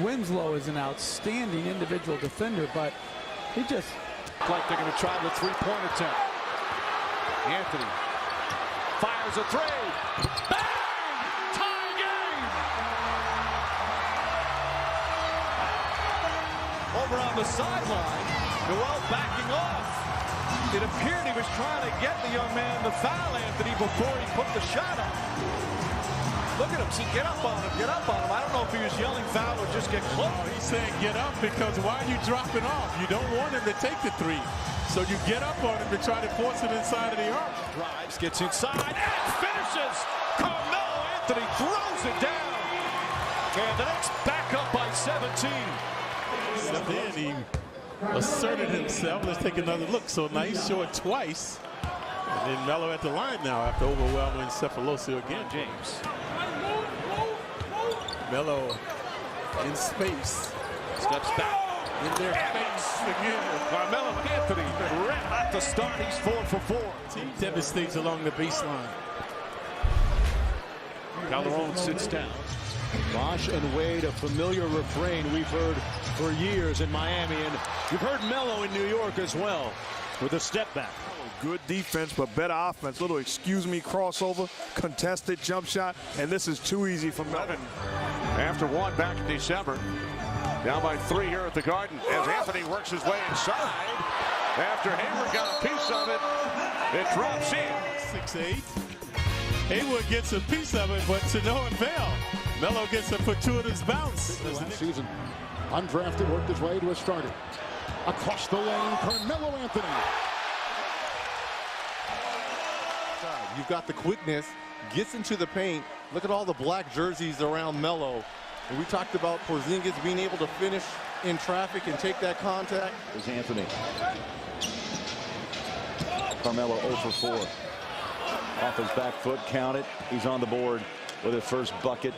Winslow is an outstanding individual defender, but he just... Like they're going to try the three-point attempt. Anthony fires a three. Bang! Tie game! Over on the sideline, Noel backing off. It appeared he was trying to get the young man to foul Anthony before he put the shot up. Look at him. See, get up on him. Get up on him. I don't know if he was yelling foul or just get close. He's saying get up because why are you dropping off? You don't want him to take the three. So you get up on him to try to force it inside of the arc. Drives, gets inside, and finishes. Carmelo Anthony throws it down. And the Knicks back up by 17. Stepped in, he asserted himself. Let's take another look. So nice short twice. And then Melo at the line now after overwhelming Cephalosio again. James. Melo in space. Steps back. In their face again. Carmelo Anthony red at the start. He's 4 for 4. Team devastates along the baseline. Calderon sits down. Bosh and Wade, a familiar refrain we've heard for years in Miami, and you've heard Melo in New York as well with a step back. Good defense, but better offense. Little excuse me crossover, contested jump shot, and this is too easy for Melo. After one back in December. Down by 3 here at the Garden as Anthony works his way inside. After Hayward got a piece of it, it drops in. 6'8". Hayward gets a piece of it, but to no avail. Melo gets a fortuitous bounce. Last season, undrafted, worked his way to a starter. Across the lane, Carmelo Anthony. You've got the quickness, gets into the paint. Look at all the black jerseys around Melo. And we talked about Porzingis being able to finish in traffic and take that contact. There's Anthony. Carmelo 0 for 4. Off his back foot, count it. He's on the board with his first bucket.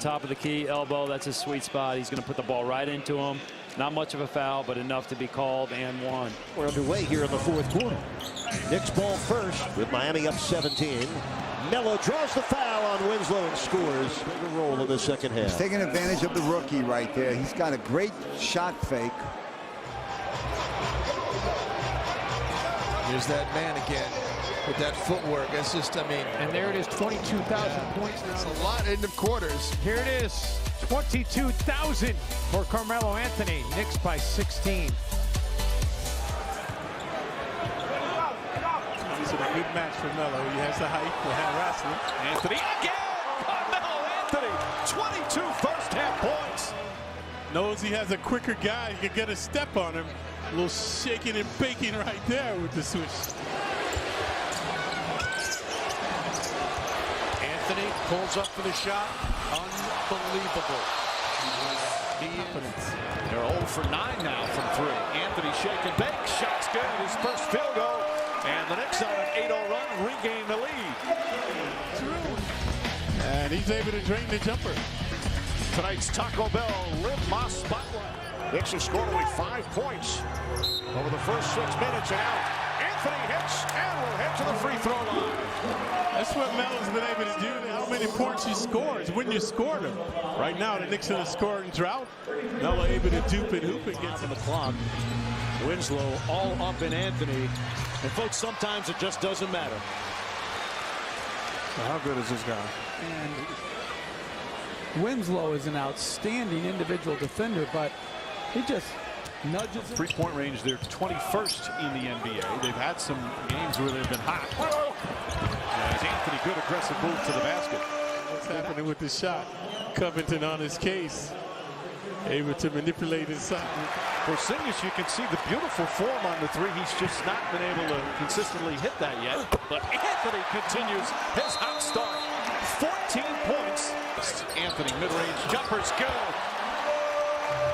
Top of the key, elbow, that's his sweet spot. He's going to put the ball right into him. Not much of a foul, but enough to be called and won. We're underway here in the fourth quarter. Knicks ball first with Miami up 17. Melo draws the foul on Winslow and scores. Bigger role in the second half. He's taking advantage of the rookie right there. He's got a great shot fake. Here's that man again with that footwork. It's just, I mean. And there it is, 22,000 points now. It's a lot in the quarters. Here it is, 22,000 for Carmelo Anthony. Knicks by 16. This is a good match for Melo. He has the height for harassment. Anthony again! Carmelo Anthony, 22 first-half points. Knows he has a quicker guy. He can get a step on him. A little shaking and baking right there with the switch. Anthony pulls up for the shot. Unbelievable. They're 0 for 9 now from 3. Anthony shake and bake. Shot's good. His first field goal. And the Knicks on an 8-0 run regain the lead. And he's able to drain the jumper. Tonight's Taco Bell Live Moss Spotlight. Knicks have scored only 5 points over the first 6 minutes. And out. Anthony hits and will head to the free throw line. That's what Melo's been able to do. How many points he scores when you score them. Right now, the Knicks in a scoring drought. Melo able to dupe and hoop against on the clock. Winslow all up in Anthony. And folks, sometimes it just doesn't matter. How good is this guy? And Winslow is an outstanding individual defender, but he just nudges it. Three-point range, they're 21st in the NBA. They've had some games where they've been hot. As Anthony, good aggressive move to the basket. What's happening with the shot? Covington on his case. Able to manipulate inside. Porzingis, you can see the beautiful form on the three. He's just not been able to consistently hit that yet. But Anthony continues his hot start. 14 points. Anthony, mid-range jumper's good.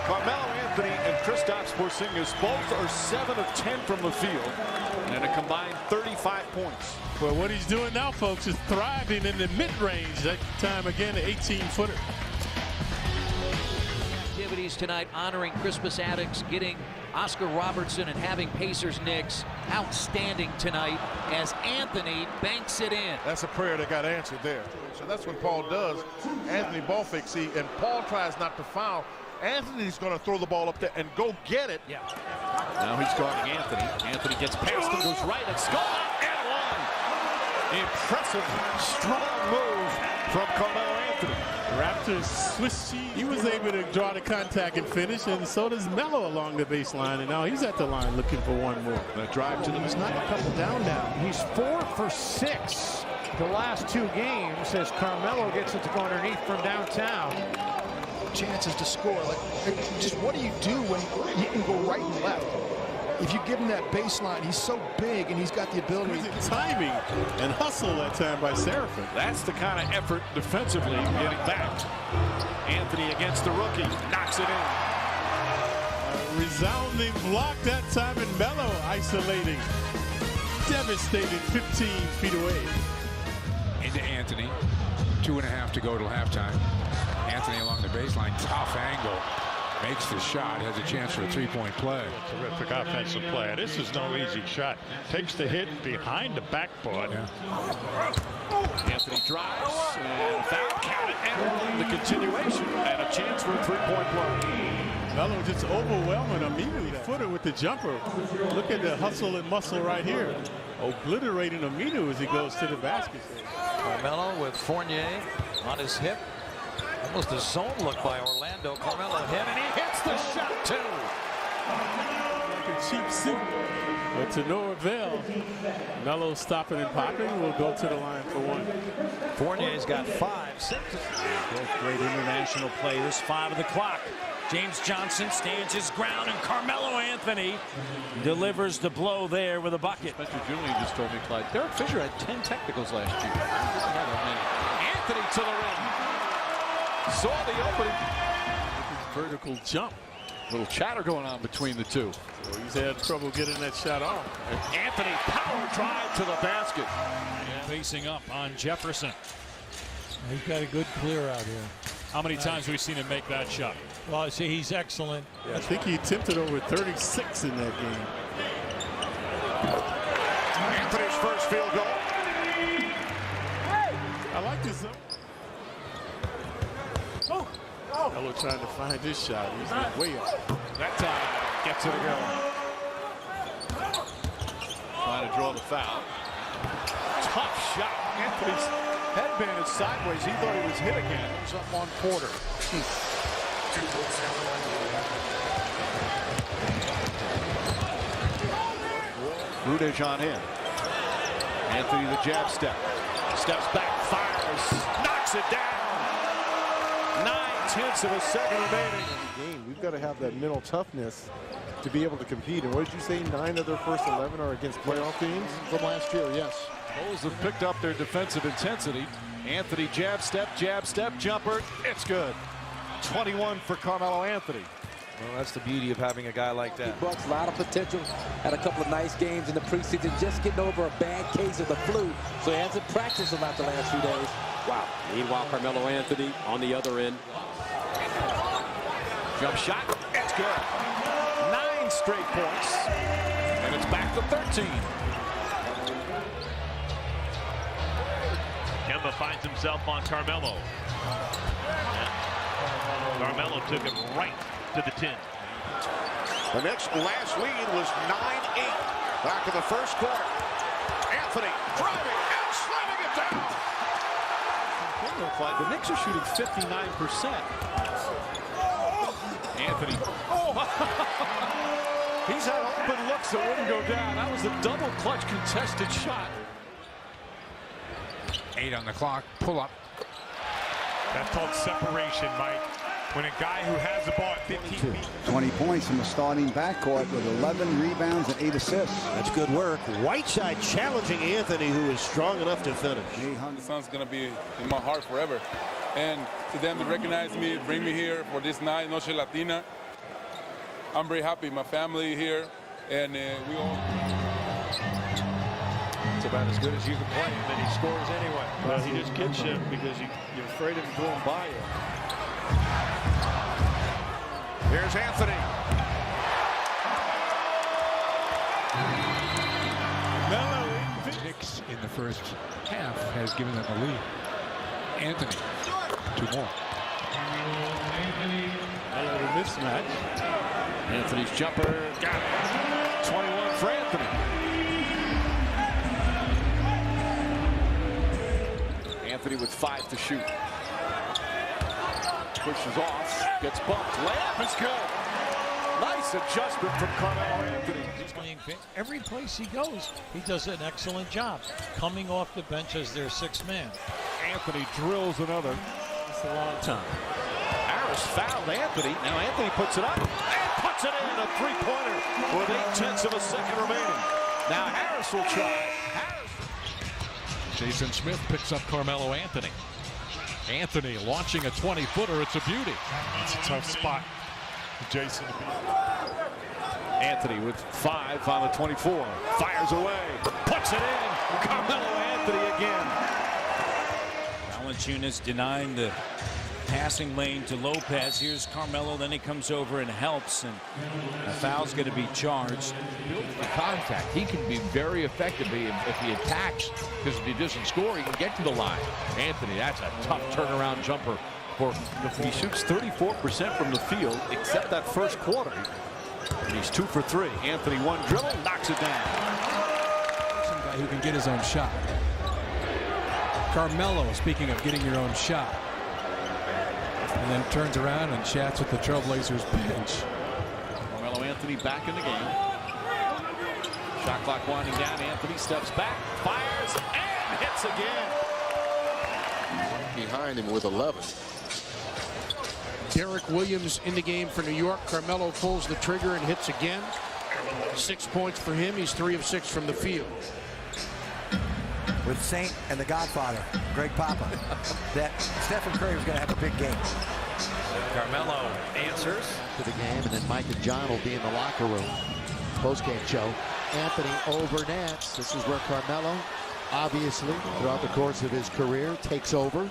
Carmelo Anthony and Kristaps Porzingis both are 7 of 10 from the field. And a combined 35 points. Well, what he's doing now, folks, is thriving in the mid-range. That time again, an 18-footer. Activities tonight honoring Crispus Attucks, getting Oscar Robertson and having Pacers Knicks outstanding tonight as Anthony banks it in. That's a prayer that got answered there. So that's what Paul does. Anthony ball fakes, see, and Paul tries not to foul Anthony's going to throw the ball up there and go get it. Yeah. Now he's guarding Anthony. Anthony gets past him, goes right, and Scola and one. Impressive, strong move from Carmelo Anthony. Raptors Swiss cheese. He was able to draw the contact and finish, and so does Melo along the baseline. And now he's at the line looking for one more. The drive to the He's not a couple down now. He's 4 for 6 the last 2 games as Carmelo gets it to go underneath from downtown. Chances to score. Like, just what do you do when he can go right and left? If you give him that baseline, he's so big and he's got the ability. Timing and hustle that time by Seraphin. That's the kind of effort defensively getting back. Anthony against the rookie, knocks it in. A resounding block that time, and Melo isolating. Devastating 15 feet away. Into Anthony. 2.5 to go till halftime. Anthony along the baseline, tough angle. Makes the shot, has a chance for a 3-point play. Terrific offensive play. This is no easy shot. Takes the hit behind the backboard. Anthony drives and foul, count it, and the continuation, and a chance for a 3-point play. Melo just overwhelming Aminu. That footer with the jumper. Look at the hustle and muscle right here. Obliterating Aminu as he goes to the basket. Carmelo with Fournier on his hip. Almost a zone look by Orlando. Carmelo hit, and he hits the shot, too. Like a cheap suit, but to no avail. Melo stopping and popping will go to the line for one. Fournier's got 5, 6. Both great international players. 5 of the clock. James Johnson stands his ground, and Carmelo Anthony delivers the blow there with a bucket. Spencer Julian just told me, Clyde, Derek Fisher had 10 technicals last year. Anthony to the rim. Saw the opening. Vertical jump. Little chatter going on between the two. So he's had trouble getting that shot off. Anthony power drive to the basket. Facing up on Jefferson. He's got a good clear out here. How many times have we seen him make that shot? Well, I see he's excellent. Yeah, I think he attempted over 36 in that game. Anthony's first field goal. I like this. Melo trying to find his shot. He's way off. That time gets it again. Trying to draw the foul. Tough shot. Anthony's head banded sideways. He thought he was hit again. It was up on Porter. Rudej on him. Anthony the jab step. Steps back, fires, knocks it down. 9/10 of a second remaining. Game. We've got to have that mental toughness to be able to compete. And what did you say? 9 of their first 11 are against playoff teams From last year, yes. Bulls have picked up their defensive intensity. Anthony jab step, jumper. It's good. 21 for Carmelo Anthony. Well, that's the beauty of having a guy like that. Bucks, a lot of potential. Had a couple of nice games in the preseason, just getting over a bad case of the flu. So he hasn't practiced a lot the last few days. Wow. Meanwhile, Carmelo Anthony on the other end. Jump shot. It's good. 9 straight points. And it's back to 13. Kemba finds himself on Carmelo. Carmelo took him right to the 10. The Knicks' last lead was 9-8 back in the first quarter. Anthony driving and slamming it down. The Knicks are shooting 59%. Anthony. Oh! He's had open looks that wouldn't go down. That was a double clutch contested shot. 8 on the clock. Pull up. That's called separation, Mike. When a guy who has the ball at 15 feet. 20 points in the starting backcourt with 11 rebounds and 8 assists. That's good work. Whiteside challenging Anthony, who is strong enough to finish. The sun's going to be in my heart forever. And to them to recognize me, bring me here for this night, Noche Latina. I'm very happy. My family here, and we all. It's about as good as you can play, and then he scores anyway. Well, he just gets you because you're afraid of him going by you. Here's Anthony. Knicks in the first half has given them a lead. Anthony, 2 more. Melo to match. Anthony's jumper got it. 21 for Anthony. Anthony with 5 to shoot. Pushes off, gets bumped. Layup is good. Nice adjustment from Carmelo Anthony. He's playing every place he goes. He does an excellent job coming off the bench as their sixth man. Anthony drills another. It's a long time. Harris fouled Anthony. Now Anthony puts it up and puts it in. A three-pointer with 0.8 of a second remaining. Now Harris will try. Jason Smith picks up Carmelo Anthony. Anthony launching a 20-footer. It's a beauty. It's a tough spot for Jason to be. Anthony with 5 on the 24. Fires away. Puts it in. Carmelo Anthony again. Valanciunas denying the passing lane to Lopez. Here's Carmelo. Then he comes over and helps. And a foul's going to be charged. The contact. He can be very effective if he attacks, because if he doesn't score, he can get to the line. Anthony, that's a tough turnaround jumper. He shoots 34% from the field, except that first quarter. And he's 2 for 3. Anthony one dribble, knocks it down. Some guy who can get his own shot. Carmelo, speaking of getting your own shot. And then turns around and chats with the Trailblazers bench. Carmelo Anthony back in the game. Shot clock winding down. Anthony steps back, fires, and hits again. Behind him with 11. Derek Williams in the game for New York. Carmelo pulls the trigger and hits again. 6 points for him. He's 3 of 6 from the field. With Saint and the Godfather, Greg Papa, that Stephen Curry was going to have a big game. Carmelo answers to the game, and then Mike and John will be in the locker room. Post-game show. Anthony over Nance. This is where Carmelo, obviously, throughout the course of his career, takes over.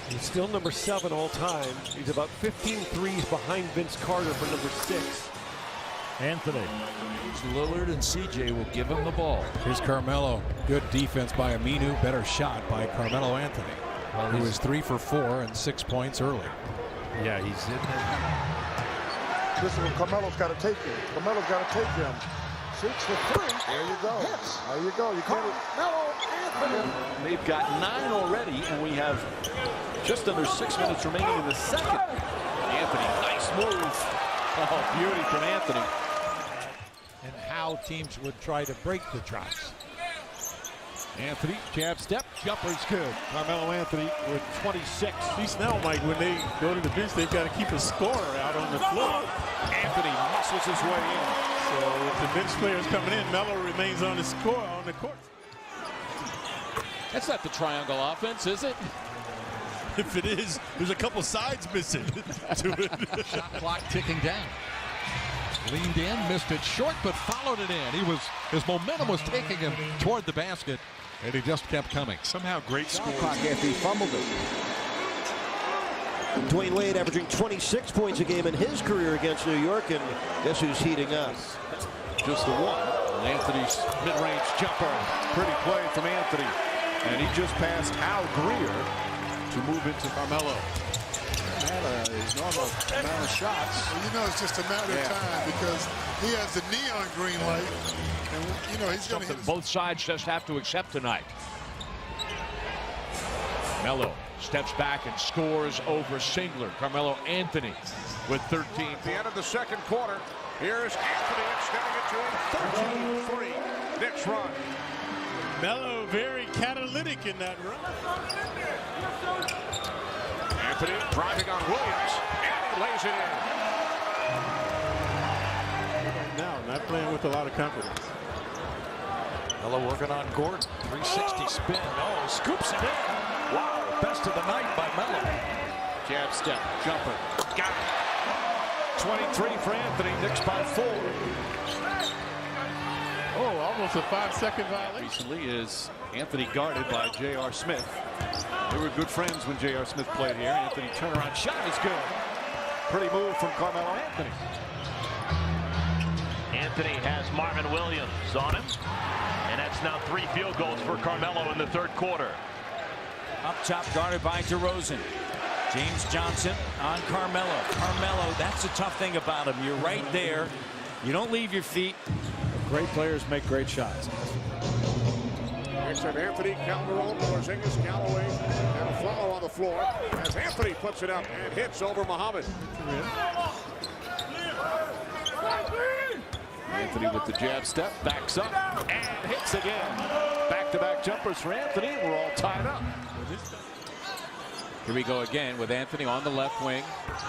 He's still number 7 all time. He's about 15 threes behind Vince Carter for number 6. Anthony. Lillard and CJ will give him the ball. Here's Carmelo. Good defense by Aminu. Better shot by Carmelo Anthony, who is 3 for 4 and 6 points early. Yeah, he's in there. This is what Carmelo's got to take him. Carmelo's got to take him. 6 for 3. There you go. There you go. You can't. Carmelo Anthony. They've got 9 already, and we have just under 6 minutes remaining in the second. Anthony, nice move. Oh, beauty from Anthony. And how teams would try to break the drops. Anthony, jab step, jumper's good. Carmelo Anthony with 26. See now, Mike, when they go to the bench, they've got to keep a scorer out on the floor. Anthony muscles his way in. So with the bench players coming in, Melo remains on the court. That's not the triangle offense, is it? If it is, there's a couple sides missing to it. Shot clock ticking down. Leaned in, missed it short, but followed it in. His momentum was taking him toward the basket, and he just kept coming. Somehow great score. After he fumbled it. Dwayne Wade averaging 26 points a game in his career against New York, and guess who's heating up? Just the one. Anthony's mid-range jumper. Pretty play from Anthony. And he just passed Al Greer to move into Carmelo. His normal amount of shots. Well, you know, it's just a matter of time because he has the neon green light, and you know he's going to hit. Both sides just have to accept tonight. Melo steps back and scores over Singler. Carmelo Anthony with 13. At the end of the second quarter, here's Anthony extending it to him. 13-3. Knicks run. Melo very catalytic in that run. Anthony driving on Williams, and he lays it in. Now, not playing with a lot of confidence. Melo working on Gordon. 360 spin. Oh, scoops it in. Wow, best of the night by Melo. Jab step, jumper, got it. 23 for Anthony, Knicks by 4. Oh, almost a 5-second violation. Recently is Anthony guarded by J.R. Smith. They were good friends when J.R. Smith played here. Anthony turnaround shot is good. Pretty move from Carmelo Anthony. Anthony has Marvin Williams on him. And that's now 3 field goals for Carmelo in the third quarter. Up top, guarded by DeRozan. James Johnson on Carmelo. Carmelo, that's the tough thing about him. You're right there. You don't leave your feet. Great players make great shots. Next have Anthony, Calderon, Porzingis, Callaway, and a foul on the floor as Anthony puts it up and hits over Muhammad. Anthony with the jab step, backs up, and hits again. Back-to-back jumpers for Anthony. We're all tied up. Here we go again with Anthony on the left wing.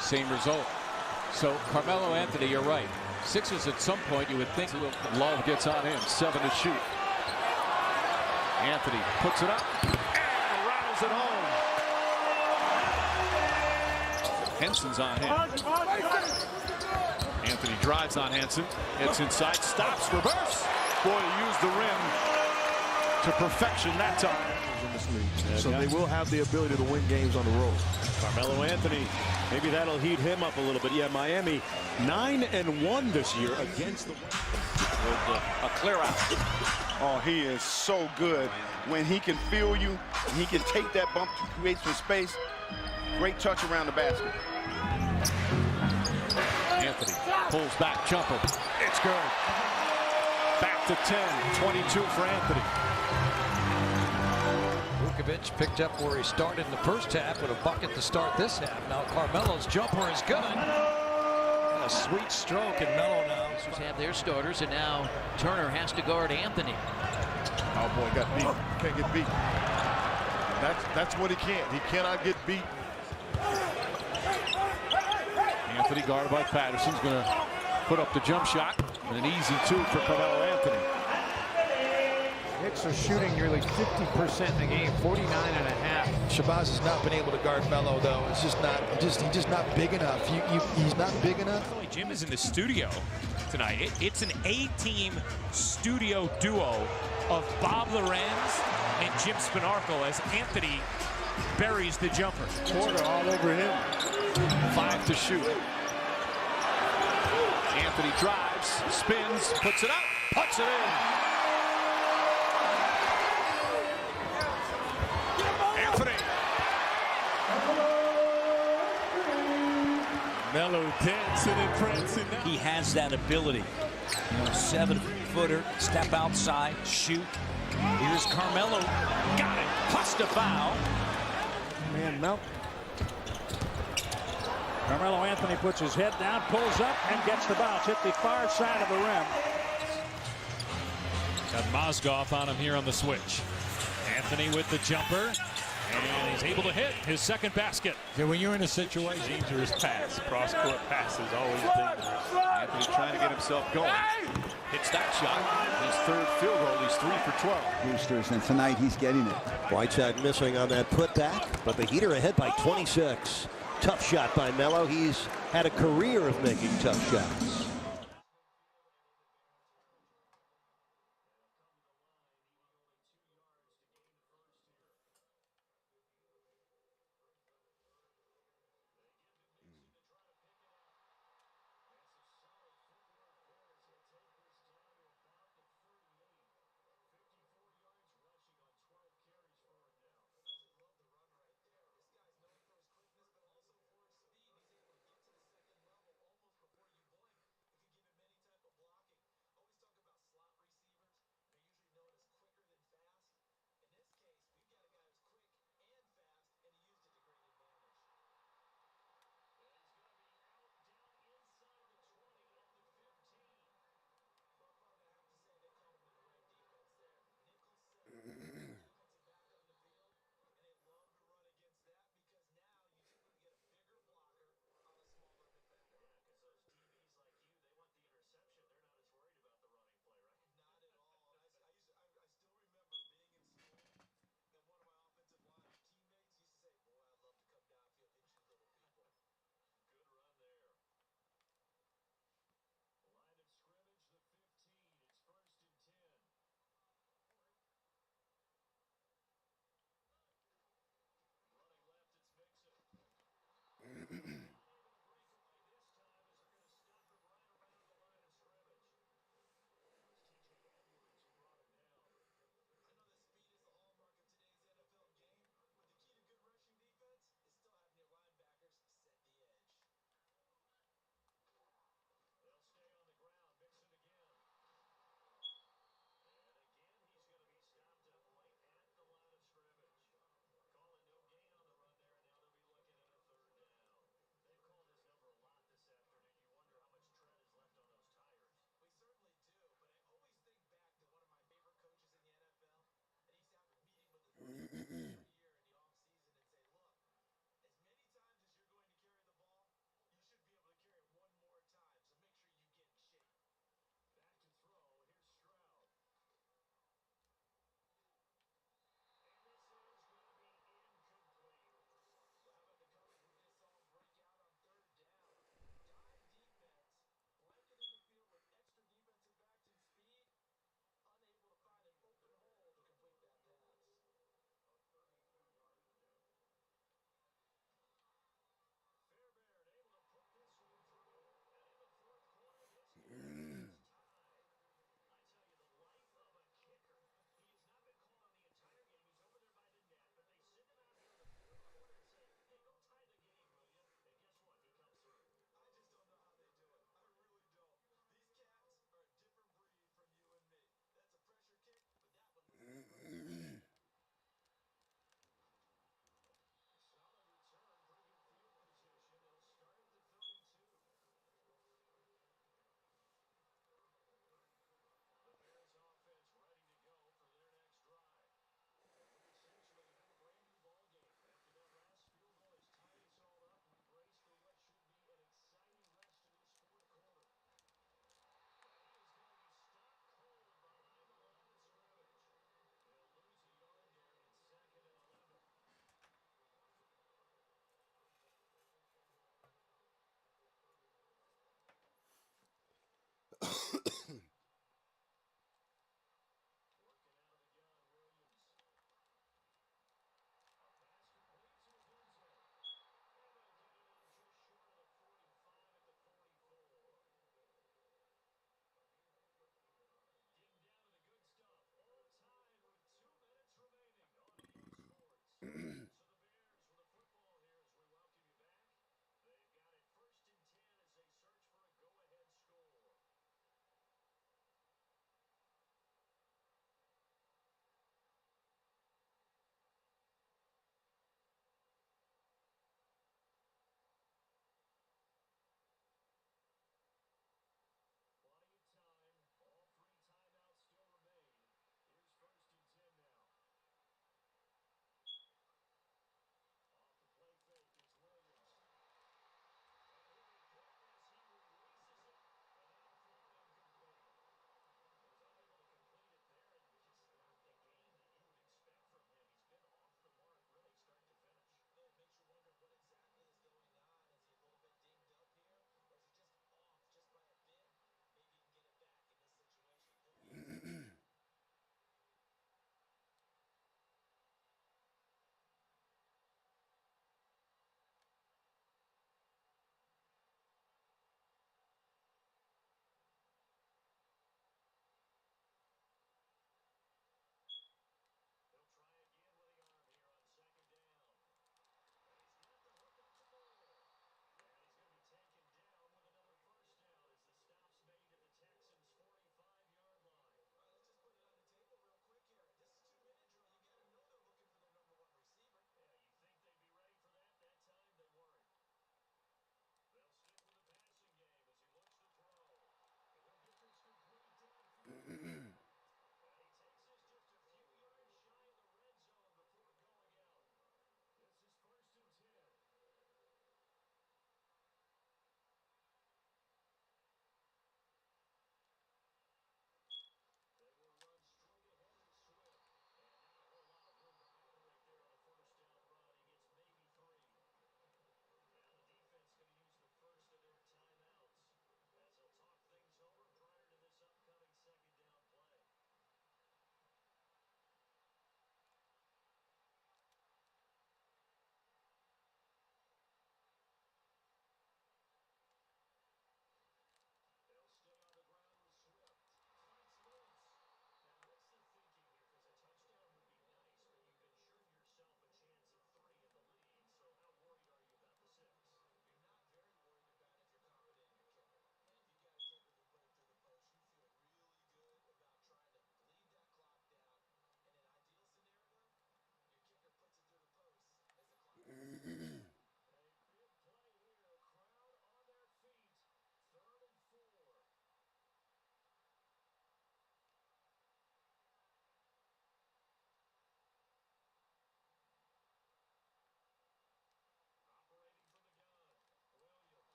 Same result. So Carmelo Anthony, you're right. Sixers at some point you would think Love gets on him, 7 to shoot. Anthony puts it up and rattles it home. Henson's on him. Anthony drives on Henson. It's inside, stops, reverse. Boy, he used the rim to perfection that time. So they will have the ability to win games on the road. Carmelo Anthony, maybe that'll heat him up a little bit. Yeah, Miami 9-1 this year against the a clear out. Oh, he is so good when he can feel you. He can take that bump to create some space. Great touch around the basket. Anthony pulls back jumper. It's good. Back to 10, 22 for Anthony. Vucevic picked up where he started in the first half with a bucket to start this half. Now Carmelo's jumper is good. A sweet stroke, and Melo now have their starters, and now Turner has to guard Anthony. Oh boy, got beat. Can't get beat. That's what he can't. He cannot get beat. Anthony guarded by Patterson's going to put up the jump shot. And an easy 2 for Carmelo Anthony. Knicks are shooting nearly 50% in the game, 49.5. Shabazz has not been able to guard Melo though. It's just not, he's just not big enough. He's not big enough. Jim is in the studio tonight. It's an A-team studio duo of Bob Lorenz and Jim Spanarkel as Anthony buries the jumper. Porter all over him. 5 to shoot. Anthony drives, spins, puts it up, puts it in. Anthony. Melo dancing and prancing now. He has that ability. 7-footer, step outside, shoot. Here's Carmelo. Got it. Plus the foul. Man, Mel. Carmelo Anthony puts his head down, pulls up, and gets the bounce. Hit the far side of the rim. Got Mozgov on him here on the switch. Anthony with the jumper. And he's able to hit his second basket. Yeah, when you're in a situation, Dangerous pass. Cross-court pass is always dangerous. Anthony trying to get himself going. Hits that shot. His third field goal. He's 3 for 12. Boosters, and tonight he's getting it. Whiteside missing on that putback, but the Heat are ahead by 26. Tough shot by Melo. He's had a career of making tough shots.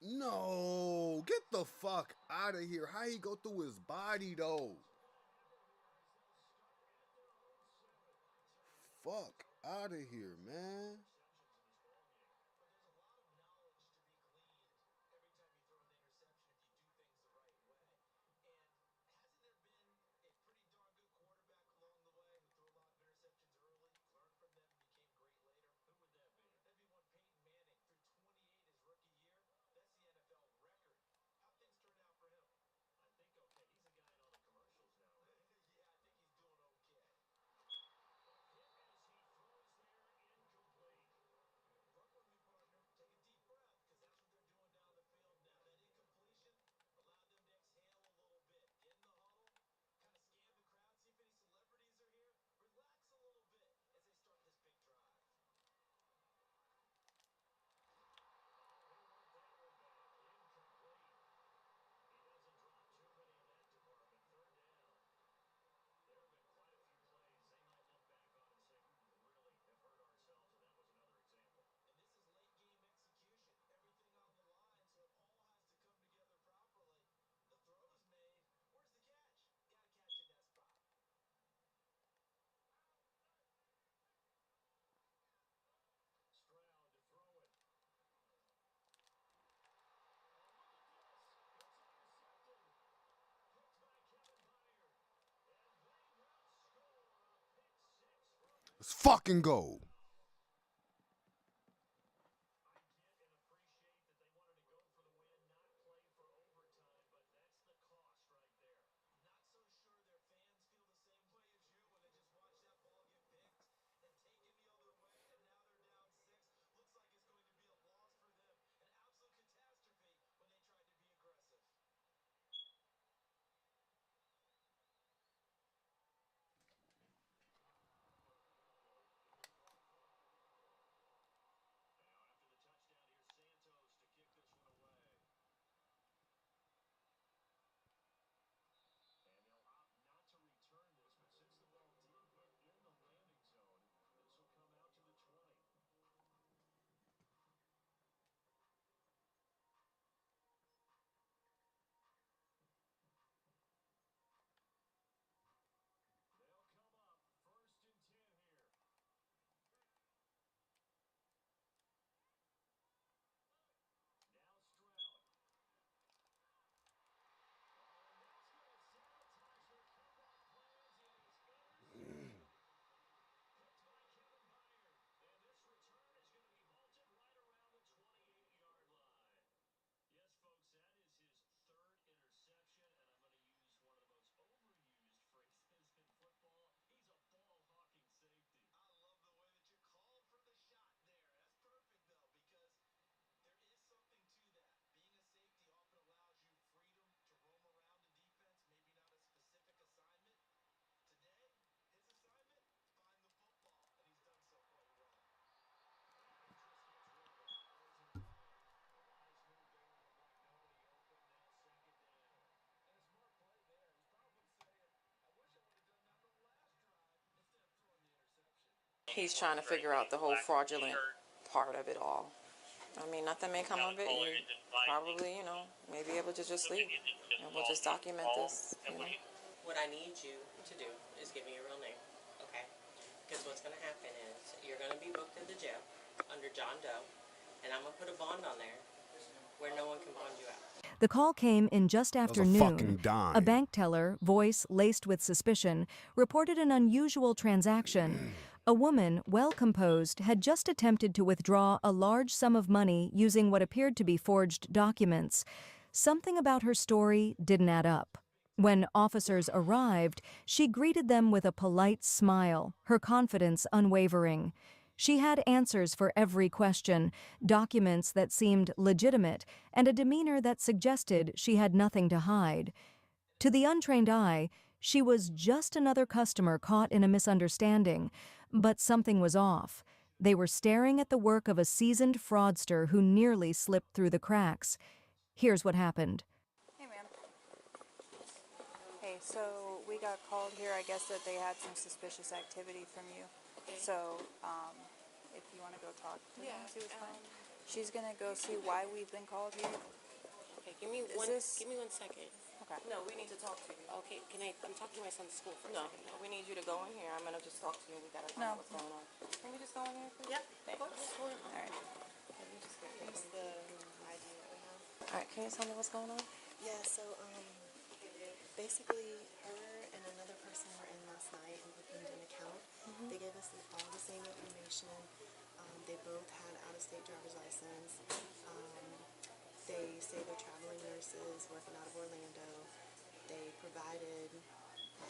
No, get the fuck out of here. How he go through his body, though? Fuck out of here, man. Let's fucking go. He's trying to figure out the whole fraudulent part of it all. I mean, nothing may come of it. You probably, may be able to just leave. And we'll just document this, What I need you to do is give me your real name, okay? Because what's going to happen is you're going to be booked at the jail under John Doe, and I'm going to put a bond on there where no one can bond you out. The call came in just after noon. A bank teller, voice laced with suspicion, reported an unusual transaction. A woman, well composed, had just attempted to withdraw a large sum of money using what appeared to be forged documents. Something about her story didn't add up. When officers arrived, she greeted them with a polite smile, her confidence unwavering. She had answers for every question, documents that seemed legitimate, and a demeanor that suggested she had nothing to hide. To the untrained eye, she was just another customer caught in a misunderstanding, but something was off. They were staring at the work of a seasoned fraudster who nearly slipped through the cracks. Here's what happened. Hey, ma'am. Hey, so we got called here, I guess that they had some suspicious activity from you. Okay. So, if you want to go talk to them, see what's going on. She's gonna go see why we've been called here. Okay, give me one second. Okay. No, we need to talk to you. Okay, I'm talking to my son's school for a No, second. no, we need you to go in here. I'm gonna just talk to you. We gotta find No. out what's going on. Can we just go in here, please? Yep, Thanks. what's going on? All right. Can you just use the ID that we have? All right, can you tell me what's going on? Yeah, so basically her and another person were in last night and opened an account. They gave us all the same information. They both had out-of-state driver's license. They say they're traveling nurses working out of Orlando. They provided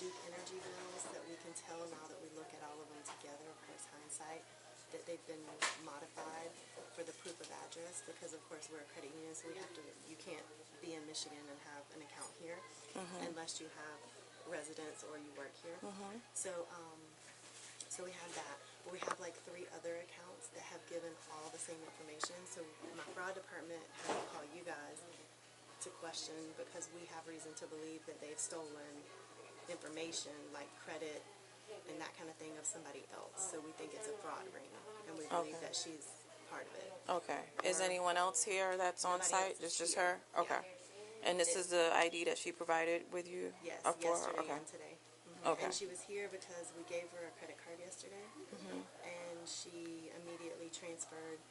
Duke Energy bills that we can tell now that we look at all of them together, of course hindsight, that they've been modified for the proof of address because of course we're a credit union, so you can't be in Michigan and have an account here unless you have residence or you work here. So we have that. But we have like 3 other accounts that have given all the same information. So my fraud department had to call you guys to question because we have reason to believe that they've stolen information like credit and that kind of thing of somebody else. So we think it's a fraud ring, and we believe that she's part of it. Okay. Is anyone else here that's on Nobody site? else is Just here. her? Okay. And this is the ID that she provided with you? Yes, for her? yesterday Okay. and today. Okay. And she was here because we gave her a credit card yesterday, and she immediately transferred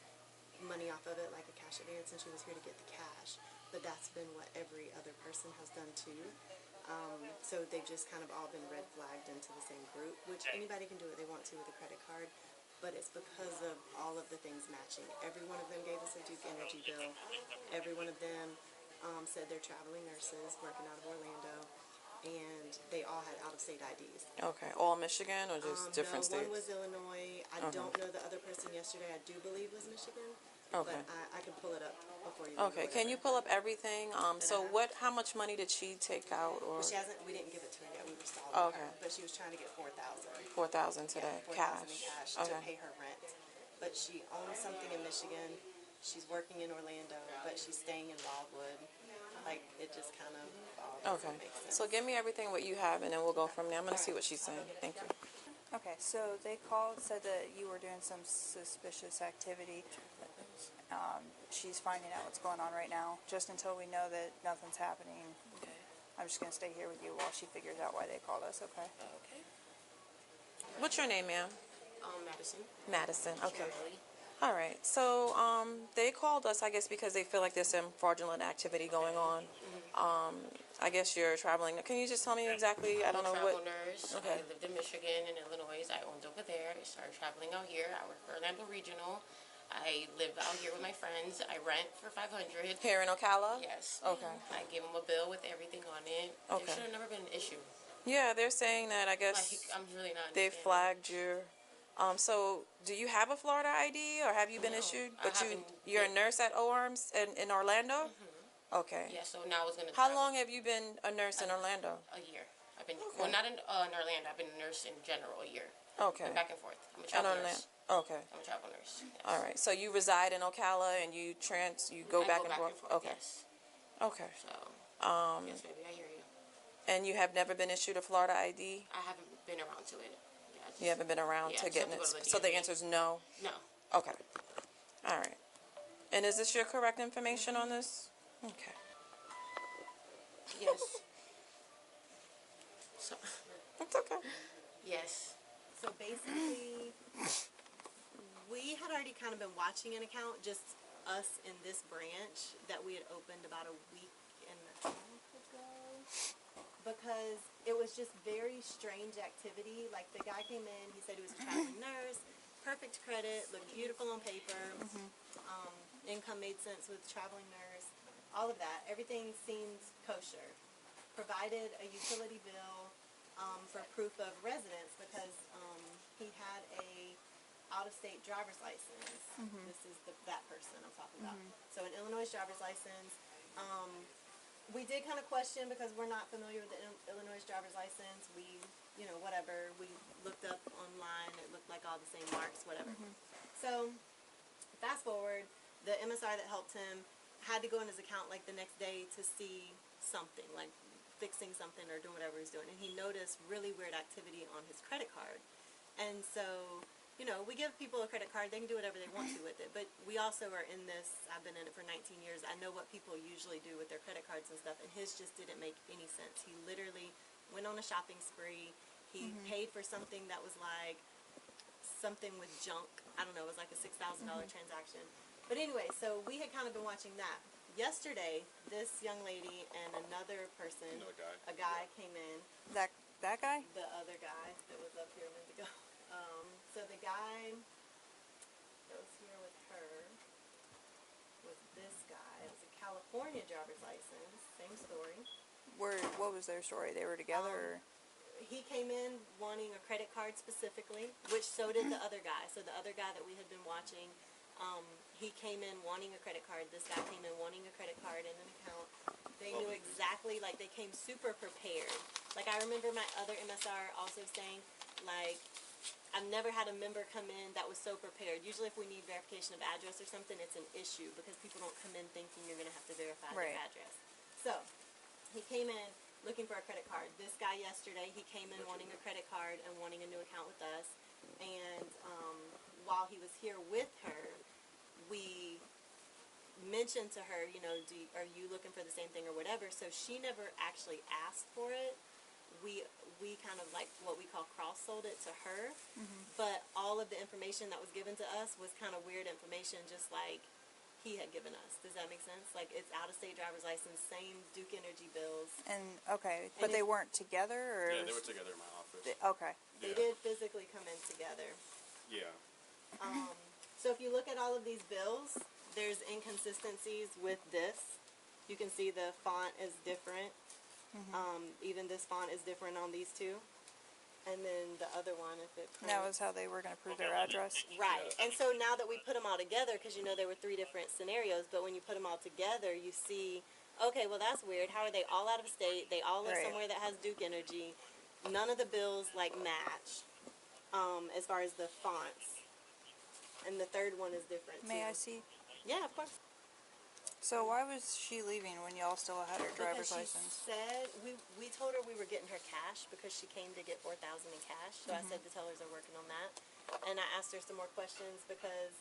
money off of it like a cash advance, and she was here to get the cash. But that's been what every other person has done too. So they've just kind of all been red flagged into the same group, which anybody can do what they want to with a credit card, but it's because of all of the things matching. Every one of them gave us a Duke Energy bill. Every one of them said they're traveling nurses working out of Orlando, and they all had out-of-state IDs. Okay. All Michigan or just different no, states? one was Illinois. I don't know the other person yesterday. I do believe was Michigan. Okay. But I can pull it up before you. Okay. Can you pull up everything? So how much money did she take out? Or Well, she hasn't. We didn't give it to her yet. We were stalling Okay. her. But she was trying to get $4,000. $4,000 today, $4,000 in cash. cash Okay. to pay her rent. But she owns something in Michigan. She's working in Orlando, but she's staying in Wildwood. Like it just kind of all Okay. makes sense. So give me everything what you have, and then we'll go from there. I'm going to see what she's saying. Thank you. Okay, so they called, said that you were doing some suspicious activity. She's finding out what's going on right now. Just until we know that nothing's happening, I'm just gonna stay here with you while she figures out why they called us. Okay. Okay. What's your name, ma'am? Madison. Madison. Okay. Shirley. All right. So they called us, I guess, because they feel like there's some fraudulent activity going on. I guess you're traveling. Can you just tell me exactly? I don't know what. I'm a travel nurse. Okay. I lived in Michigan and Illinois. I owned over there. I started traveling out here. I work for Orlando Regional. I live out here with my friends. I rent for $500. Here in Ocala? Yes. Okay. I give them a bill with everything on it. Okay. There should have never been an issue. Yeah, they're saying that, I guess, Like, I'm really not they understanding. flagged your. So do you have a Florida ID, or have you been issued? I But haven't you're a nurse at OARMS in Orlando? Okay. Yeah, so now I was going to How long have you been a nurse in Orlando? A year. I've been, well, not in Orlando. I've been a nurse in general a year. Okay. Been back and forth. I'm a In travel Orlando. nurse. Okay. I'm a travel nurse. Yes. All right. So you reside in Ocala and you go I back go and back forth. and forth, Okay. yes. Okay. So, yes, baby, I hear you. And you have never been issued a Florida ID? I haven't been around to it. Yeah, I just- You haven't been around yeah, to just getting have it. to go to the So the DMV. answer is no. No. Okay. All right. And is this your correct information on this? Okay. Yes. So, It's okay. yes. So basically, we had already kind of been watching an account, just us in this branch that we had opened about a week and a half ago, because it was just very strange activity. Like the guy came in, he said he was a traveling nurse, perfect credit, looked beautiful on paper, income made sense with traveling nurse, all of that. Everything seemed kosher. Provided a utility bill for proof of residence because he had a out-of-state driver's license. This is that person I'm talking about. So an Illinois driver's license. We did kind of question because we're not familiar with the Illinois driver's license. We, whatever. We looked up online. It looked like all the same marks, whatever. So fast forward, the MSR that helped him had to go in his account like the next day to see something, like fixing something or doing whatever he's doing, and he noticed really weird activity on his credit card. And so, we give people a credit card, they can do whatever they want to with it, but we also are in this, I've been in it for 19 years. I know what people usually do with their credit cards and stuff, and his just didn't make any sense. He literally went on a shopping spree. He paid for something that was like something with junk. I don't know, it was like a $6,000 transaction. But anyway, so we had kind of been watching that. Yesterday, this young lady and another person, a guy came in. That guy? The other guy that was up here a minute ago. So the guy that was here with her was this guy. It was a California driver's license. Same story. What was their story? They were together? Or? He came in wanting a credit card specifically, which so did the other guy. So the other guy that we had been watching, he came in wanting a credit card. This guy came in wanting a credit card and an account. They knew exactly, like they came super prepared. Like I remember my other MSR also saying, like, I've never had a member come in that was so prepared. Usually if we need verification of address or something, it's an issue because people don't come in thinking you're going to have to verify their address. So he came in looking for a credit card. This guy yesterday, he came in wanting a credit card and wanting a new account with us. And while he was here with her, we mentioned to her, you know, are you looking for the same thing or whatever? So she never actually asked for it. We kind of like what we call cross-sold it to her, but all of the information that was given to us was kind of weird information, just like he had given us. Does that make sense? Like it's out-of-state driver's license, same Duke Energy bills. And okay, but they weren't together, or yeah, they were together in my office. Okay, they did physically come in together. Yeah. So if you look at all of these bills, there's inconsistencies with this. You can see the font is different. Even this font is different on these two. And then the other one, if it prints. That was how they were going to prove their address? Right. And so now that we put them all together, because you know there were 3 different scenarios, but when you put them all together, you see, okay, well that's weird. How are they all out of state? They all live somewhere that has Duke Energy. None of the bills like match as far as the fonts. And the third one is different May too. I see? Yeah, of course. So why was she leaving when y'all still had her driver's license? She said we told her we were getting her cash because she came to get $4,000 in cash. So I said the tellers are working on that, and I asked her some more questions because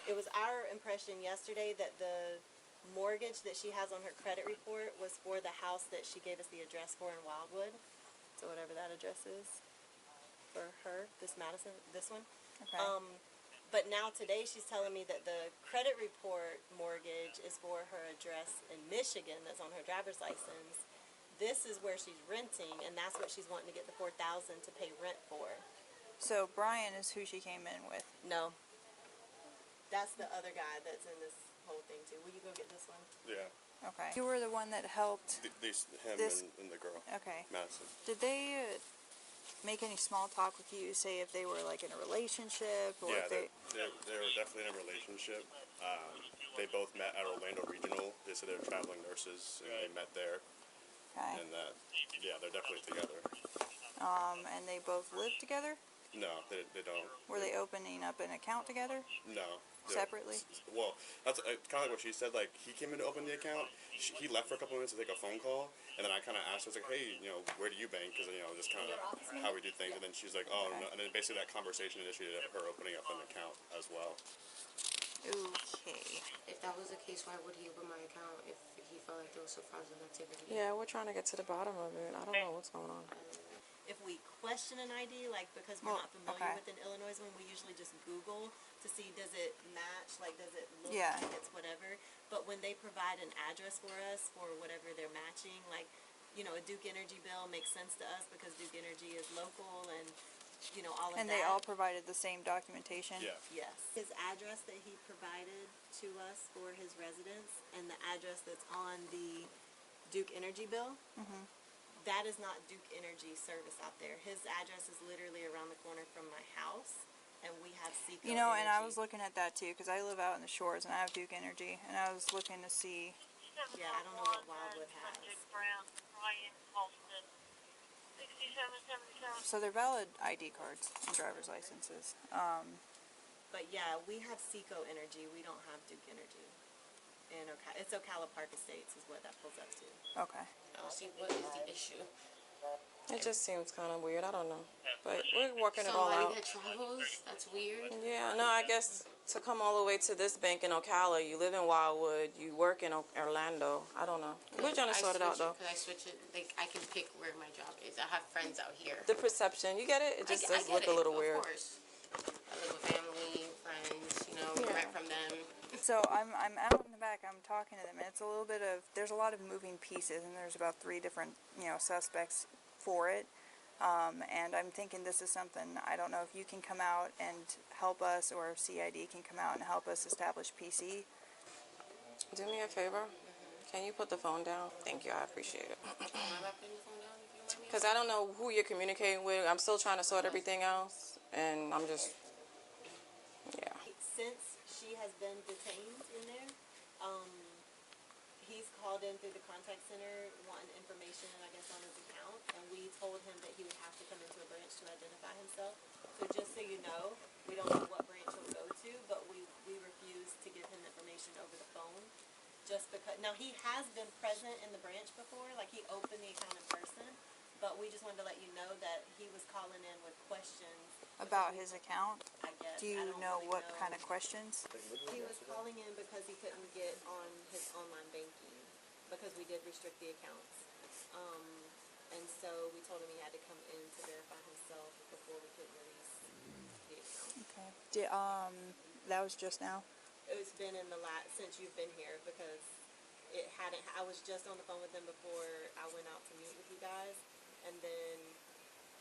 it was our impression yesterday that the mortgage that she has on her credit report was for the house that she gave us the address for in Wildwood. So whatever that address is for her, this Madison, this one. Okay. But now today she's telling me that the credit report mortgage is for her address in Michigan that's on her driver's license. This is where she's renting, and that's what she's wanting to get the $4,000 to pay rent for. So Brian is who she came in with? No. That's the other guy that's in this whole thing too. Will you go get this one? Yeah. Okay. You were the one that helped Him and the girl. Okay. Madison. Did they make any small talk with you, say if they were like in a relationship, or Yeah, if they were definitely in a relationship. They both met at Orlando Regional. They said they were traveling nurses, and they met there. Okay. And yeah, they're definitely together. And they both live together? No, they don't. Were they opening up an account together? No. Separately? Well, that's kind of like what she said. Like, he came in to open the account. He left for a couple minutes to take a phone call. And then I kind of asked her, I was like, hey, you know, where do you bank? Because, you know, just kind of how we do things. And then she's like, oh, no. And then basically that conversation initiated her opening up an account as well. Okay. If that was the case, why would he open my account if he felt like there was some fraudulent activity? Yeah, we're trying to get to the bottom of it. I don't know what's going on. If we question an ID, like because we're not familiar with an Illinois one, we usually just Google to see does it match, like does it look like it's whatever. But when they provide an address for us for whatever they're matching, like, you know, a Duke Energy bill makes sense to us because Duke Energy is local and, you know, all of that. And they all provided the same documentation? Yeah. Yes. His address that he provided to us for his residence and the address that's on the Duke Energy bill, that is not Duke Energy service out there. His address is literally around the corner from my house, and we have Seco You know, Energy. and I was looking at that too, because I live out in the shores and I have Duke Energy, and I was looking to see. Yeah, I don't know what Wildwood has. So they're valid ID cards and driver's licenses. But yeah, we have Seco Energy. We don't have Duke Energy. And it's Ocala Park Estates is what that pulls up to. Okay. I'll see what is the issue. It just seems kind of weird. I don't know. But we're working it all out. Somebody that travels, that's weird. Yeah, no, I guess to come all the way to this bank in Ocala, you live in Wildwood, you work in Orlando. I don't know. We're trying to sort it out, though. Could I switch it? Like, I can pick where my job is. I have friends out here. The perception, you get it? It just does I get look a little of weird. course. I live with family, friends, you know, we rent from them. So I'm out in the back, I'm talking to them, and it's a little bit of, there's a lot of moving pieces, and there's about 3 different, suspects for it. And I'm thinking this is something, I don't know if you can come out and help us, or if CID can come out and help us establish PC. Do me a favor. Can you put the phone down? Thank you, I appreciate it. Because I don't know who you're communicating with. I'm still trying to sort everything else, and I'm just, yeah. Since she has been detained in there, he's called in through the contact center wanting information, I guess, on his account, and we told him that he would have to come into a branch to identify himself. So just so you know, we don't know what branch he'll go to, but we refuse to give him information over the phone, just because. Now, he has been present in the branch before, like he opened the account in person, but we just wanted to let you know that he was calling in with questions. About his account? I guess. Do you know what kind of questions? He was calling in because he couldn't get on his online banking because we did restrict the accounts. And so we told him he had to come in to verify himself before we could release the account. Okay. That was just now? It's been in the since you've been here, because it hadn't. I was just on the phone with him before I went out to meet with you guys, and then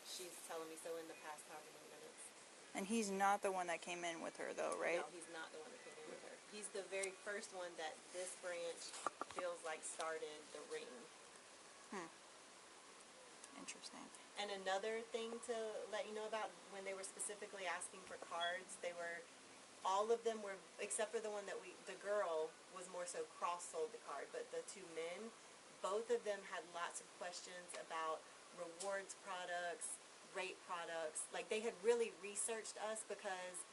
she's telling me so in the past however many minutes. And he's not the one that came in with her, though, right? No, he's not the one that came in with her. He's the very first one that this branch feels like started the ring. Interesting. And another thing to let you know about, when they were specifically asking for cards, all of them were, except for the one that the girl was more so cross-sold the card, but the 2 men, both of them had lots of questions about rewards products, rate products. Like, they had really researched us, because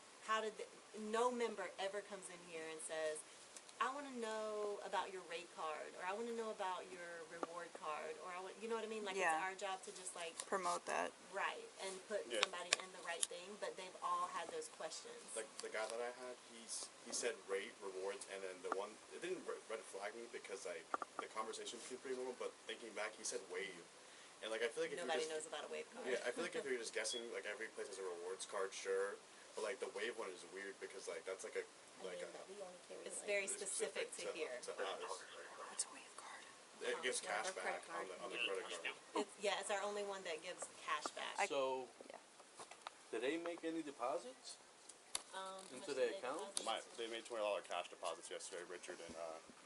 no member ever comes in here and says, I want to know about your rate card, or I want to know about your reward card, or you know what I mean? Like, Yeah. it's our job to just like promote that. Right, and put somebody in the right thing, but they've all had those questions. Like the guy that I had, he said rate, rewards, and then the one, it didn't red flag me because like the conversation seemed pretty normal, but thinking back, he said wave. And like I feel like if nobody knows about a wave card. Yeah, I feel like if you're just guessing, like every place has a rewards card, sure. But like the wave one is weird because like that's like it's very specific to here. To us. What's a wave card? It gives cash back on the credit card. It's our only one that gives cash back. So, did they make any deposits into their account? They made $20 cash deposits yesterday, Richard and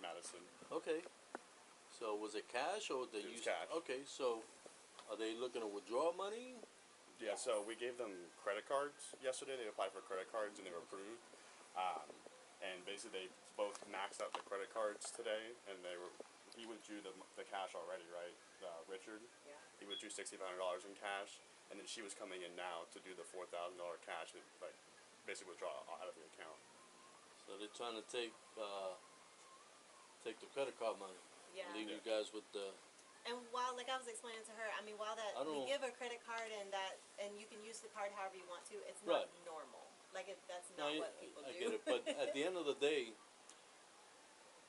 Madison. Okay. So was it cash or they used cash? Okay, so are they looking to withdraw money? Yeah, so we gave them credit cards yesterday. They applied for credit cards and they were approved. And basically they both maxed out the credit cards today, and he withdrew the cash already, right? Richard? Yeah. He withdrew $6,500 in cash, and then she was coming in now to do the $4,000 cash, like basically withdraw out of the account. So they're trying to take the credit card money. Yeah. Leave you guys with the. And while, like I was explaining to her, I mean, while that we give a credit card and you can use the card however you want to, it's not normal. Like that's not what people do. I get it, but at the end of the day,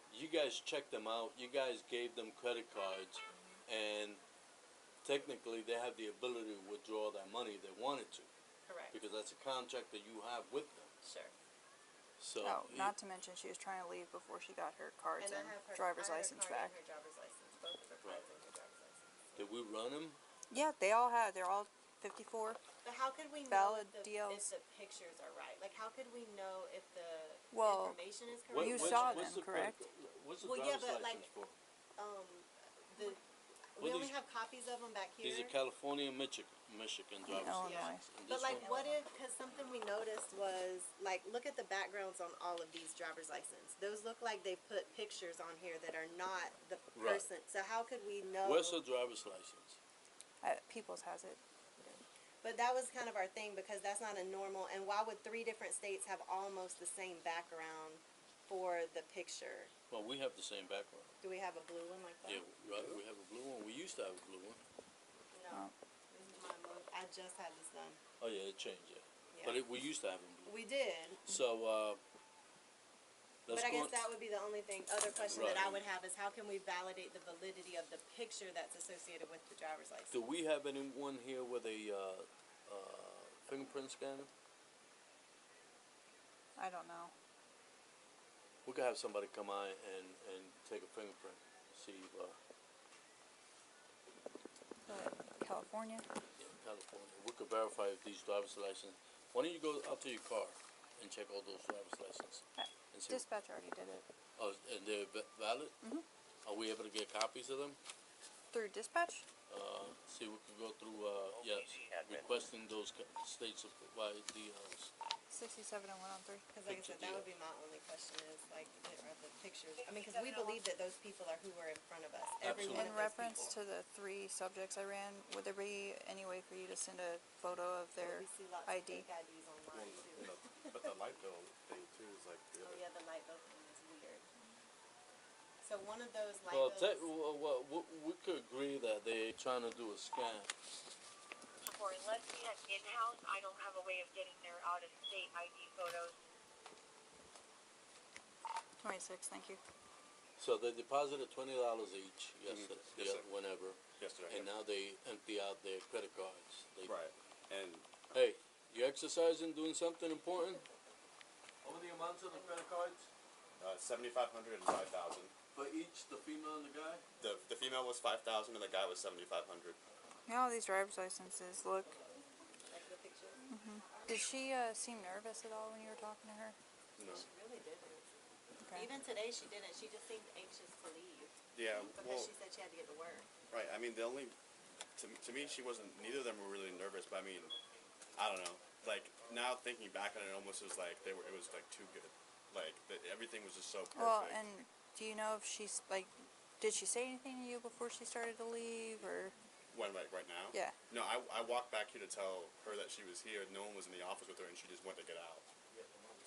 you guys checked them out. You guys gave them credit cards, and technically they have the ability to withdraw that money if they wanted to. Correct. Because that's a contract that you have with them. Sure. So. Not to mention she was trying to leave before she got her cards and driver's license back. Her driver's license, both of her cards and her driver's license. Did we run them? Yeah, they're all 54. But how could we know valid if DLs. the pictures are right? Like, how could we know if the information is correct? You saw them, correct? What's the driver's license for? We only have copies of them back here. These are California and Michigan driver's license. But like, what if, because something we noticed was, like, look at the backgrounds on all of these driver's license. Those look like they put pictures on here that are not the person. So how could we know? Where's the driver's license? People's has it. But that was kind of our thing, because that's not a normal, and why would 3 different states have almost the same background for the picture? Well, we have the same background. Do we have a blue one like that? Yeah, right, we have a blue one. We used to have a blue one. Yeah. I just had this done. Oh yeah, it changed. Yeah. Yeah. But we used to have them. We did. So let's But I go guess that would be the only other question that I would have is how can we validate the validity of the picture that's associated with the driver's license? Do we have anyone here with a fingerprint scanner? I don't know. We could have somebody come on and take a fingerprint. See. California. Yeah, California. We could verify if these driver's license. Why don't you go out to your car and check all those driver's licenses? And see. Dispatch already did it. Oh, and they're valid? Mhm. Are we able to get copies of them? Through dispatch? See, we could go through, yes, requesting those states of DLs. 67 and 103. Because like I said, that would be my only question is like the pictures. I mean, because we believe that those people are who were in front of us. Every one In of those reference to the 3 subjects I ran, would there be any way for you to send a photo of their We see lots ID? of fake IDs online too. But the light bill thing too is like. Oh yeah, the light bill thing is weird. So one of those light Well, bills. we could agree that they're trying to do a scam. For lesbian in-house, I don't have a way of getting their out-of-state ID photos. 26, thank you. So they deposited $20 each yesterday, Yes, sir. whenever, Yesterday. and now they empty out their credit cards. Right. And Hey, you exercising, doing something important? What were the amounts of the credit cards? 7,500 and 5,000. For each, the female and the guy? The female was 5,000 and the guy was 7,500. You know all these driver's licenses look. Like the picture. Did she seem nervous at all when you were talking to her? No. She really didn't. Okay. Even today she didn't. She just seemed anxious to leave. Yeah. Because Well, she said she had to get to work. right. I mean, the only to me she wasn't. Neither of them were really nervous. But I mean, I don't know. Like now thinking back on it, almost was like they were. It was like too good. Like everything was just so perfect. Well, and do you know if she's like, did she say anything to you before she started to leave, or? When, like right now? Yeah. No, I walked back here to tell her that she was here. No one was in the office with her, and she just went to get out.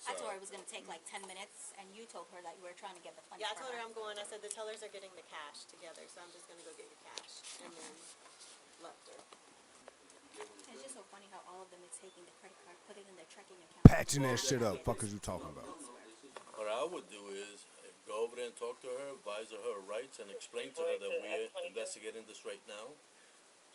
I told her it was going to take like 10 minutes, and you told her that you were trying to get the funds Yeah, I from told her I'm going. I said the tellers are getting the cash together, so I'm just going to go get your cash. And then left her. It's just so funny how all of them is taking the credit card, put it in their checking account. Patching that shit up. Fuck is you talking about? What I would do is go over there and talk to her, advise her rights, and explain to her that we're investigating this right now.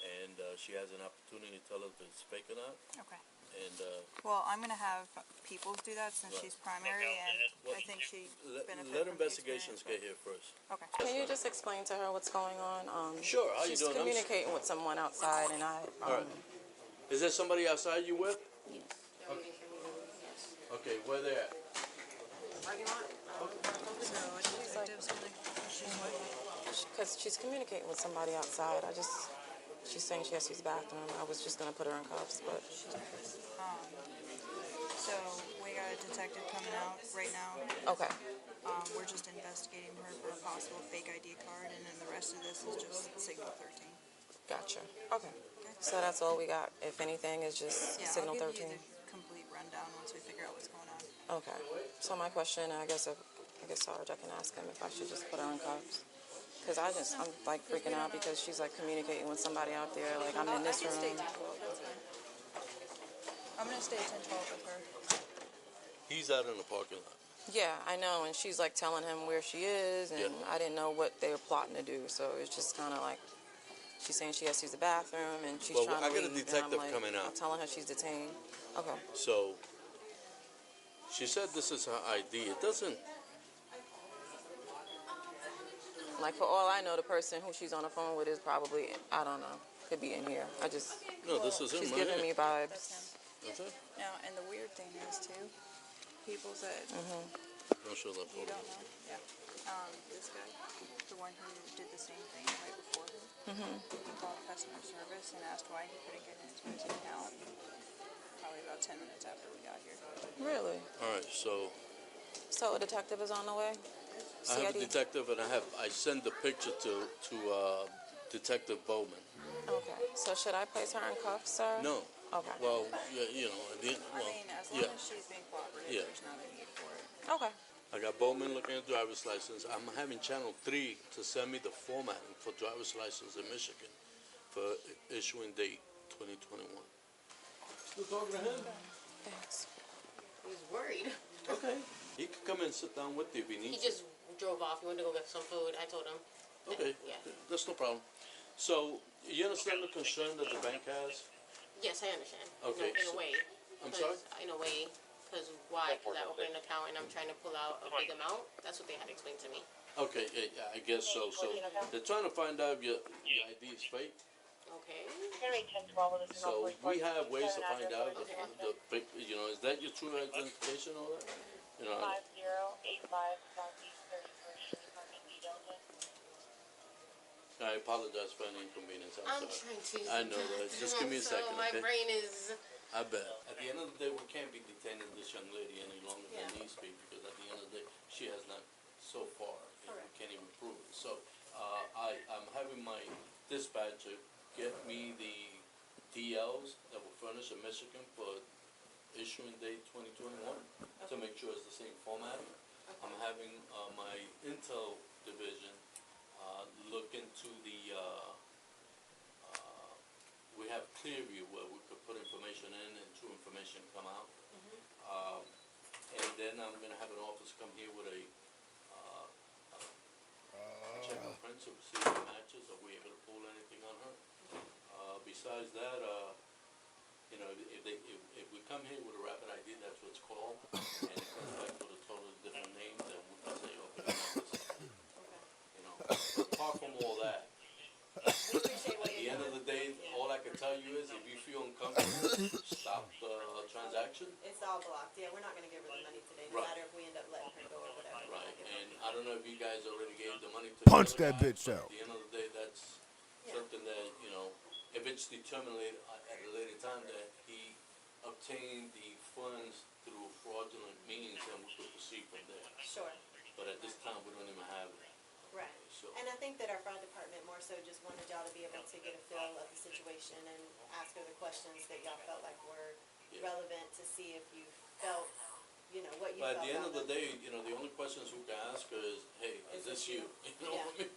And she has an opportunity to tell us if it's fake or not. Okay. And Well, I'm gonna have Peoples do that since Right. she's primary, and I think she let benefit let from the investigations experience, get here first. Okay. Can you just explain to her what's going on? Sure, how you she's doing? I'm communicating with someone outside, and I. All right. Is there somebody outside you with? Yes. Okay, where they at? Because she's communicating with somebody outside. She's saying she has to use the bathroom. I was just going to put her in cuffs, but. So we got a detective coming out right now. Okay. We're just investigating her for a possible fake ID card, and then the rest of this is just Signal 13. Gotcha. Okay. So that's all we got. If anything, is just Yeah, Signal I'll give 13. you the complete rundown once we figure out what's going on. Okay. So my question, I guess Sarge, I can ask him if I should just put her in cuffs. Because I'm like freaking out because she's like communicating with somebody out there. Like I'm in this I can room. stay 10-12, that's fine. I'm gonna stay 10-12 with her. He's out in the parking lot. Yeah, I know. And she's like telling him where she is, and I didn't know what they were plotting to do. So it's just kind of like she's saying she has to use the bathroom, and she's Well, trying I to got a leave. detective and I'm like, coming out. I'm telling her she's detained. Okay. So she said this is her ID. It doesn't. Like, for all I know, the person who she's on the phone with is probably, I don't know, could be in here. No, this is him. She's right giving here. me vibes. That's it? Now, and the weird thing is, too, people said, Don't show that you photo. don't know? Yeah. This guy, the one who did the same thing right before her, he called customer service and asked why he couldn't get into his account. Probably about 10 minutes after we got here. Really? All right, so So a detective is on the way? I have a CID? detective, and I send the picture to Detective Bowman. Okay. So should I place her in cuffs, sir? No. Okay. Well, you know, I mean, as long yeah. as she's being cooperative, Yeah. there's not a need for it. Okay. I got Bowman looking at driver's license. I'm having Channel 3 to send me the formatting for driver's license in Michigan for issuing date 2021. Still talking to him? Thanks. He's worried. Okay. He can come and sit down with you if he He needs just drove off. He went to go get some food. I told him. Okay, Yeah. that's no problem. So, you understand the concern that the bank has? Yes, I understand. Okay, In so- a way. I'm sorry? In a way. Because why? Because I opened an account and I'm trying to pull out a big amount. That's what they had explained to me. Okay, yeah, I guess so. So, they're trying to find out if your ID is fake. Okay. So, we have ways to find out you know, is that your true identification or that? You know, 5085 Southeast 31st Street, apartment D Delta. I apologize for any inconvenience. I'm sorry. trying to. I know that. Just give me a second, My okay? brain is. I bet. At the end of the day, we can't be detaining this young lady any longer than needs be, because at the end of the day, she has not so far. And we can't even prove it. So, I'm having my dispatcher get me the DLs that were furnished in Michigan for issuing date 2021 to make sure it's the same formatting. I'm having my Intel division look into the we have Clearview where we could put information in and true information come out. And then I'm gonna have an office come here with a check her prints to see if it matches. Are we able to pull anything on her? Besides that, you know, if we come here with a rapid ID, that's what it's called, and it comes back with a totally different name, then we can say, okay, you know. But apart from all that, at the end of the day, all I can tell you is if you feel uncomfortable, stop the transaction. It's all blocked. Yeah, we're not going to give her the money today, no matter if we end up letting her go or whatever. Right, and I don't know if you guys already gave the money to Punch the that other guy, bitch but out. At the end of the day, that's something that, you know, if it's determined at a later time that he obtained the funds through fraudulent means, then we could proceed from there. Sure. But at this time, we don't even have that. Right. So, And I think that our fraud department more so just wanted y'all to be able to get a feel of the situation and ask her the questions that y'all felt like were relevant to see if you felt, you know, what you but felt. at the end of the relevant. day, you know, the only questions we can ask her is, hey, is this you? You know what I mean?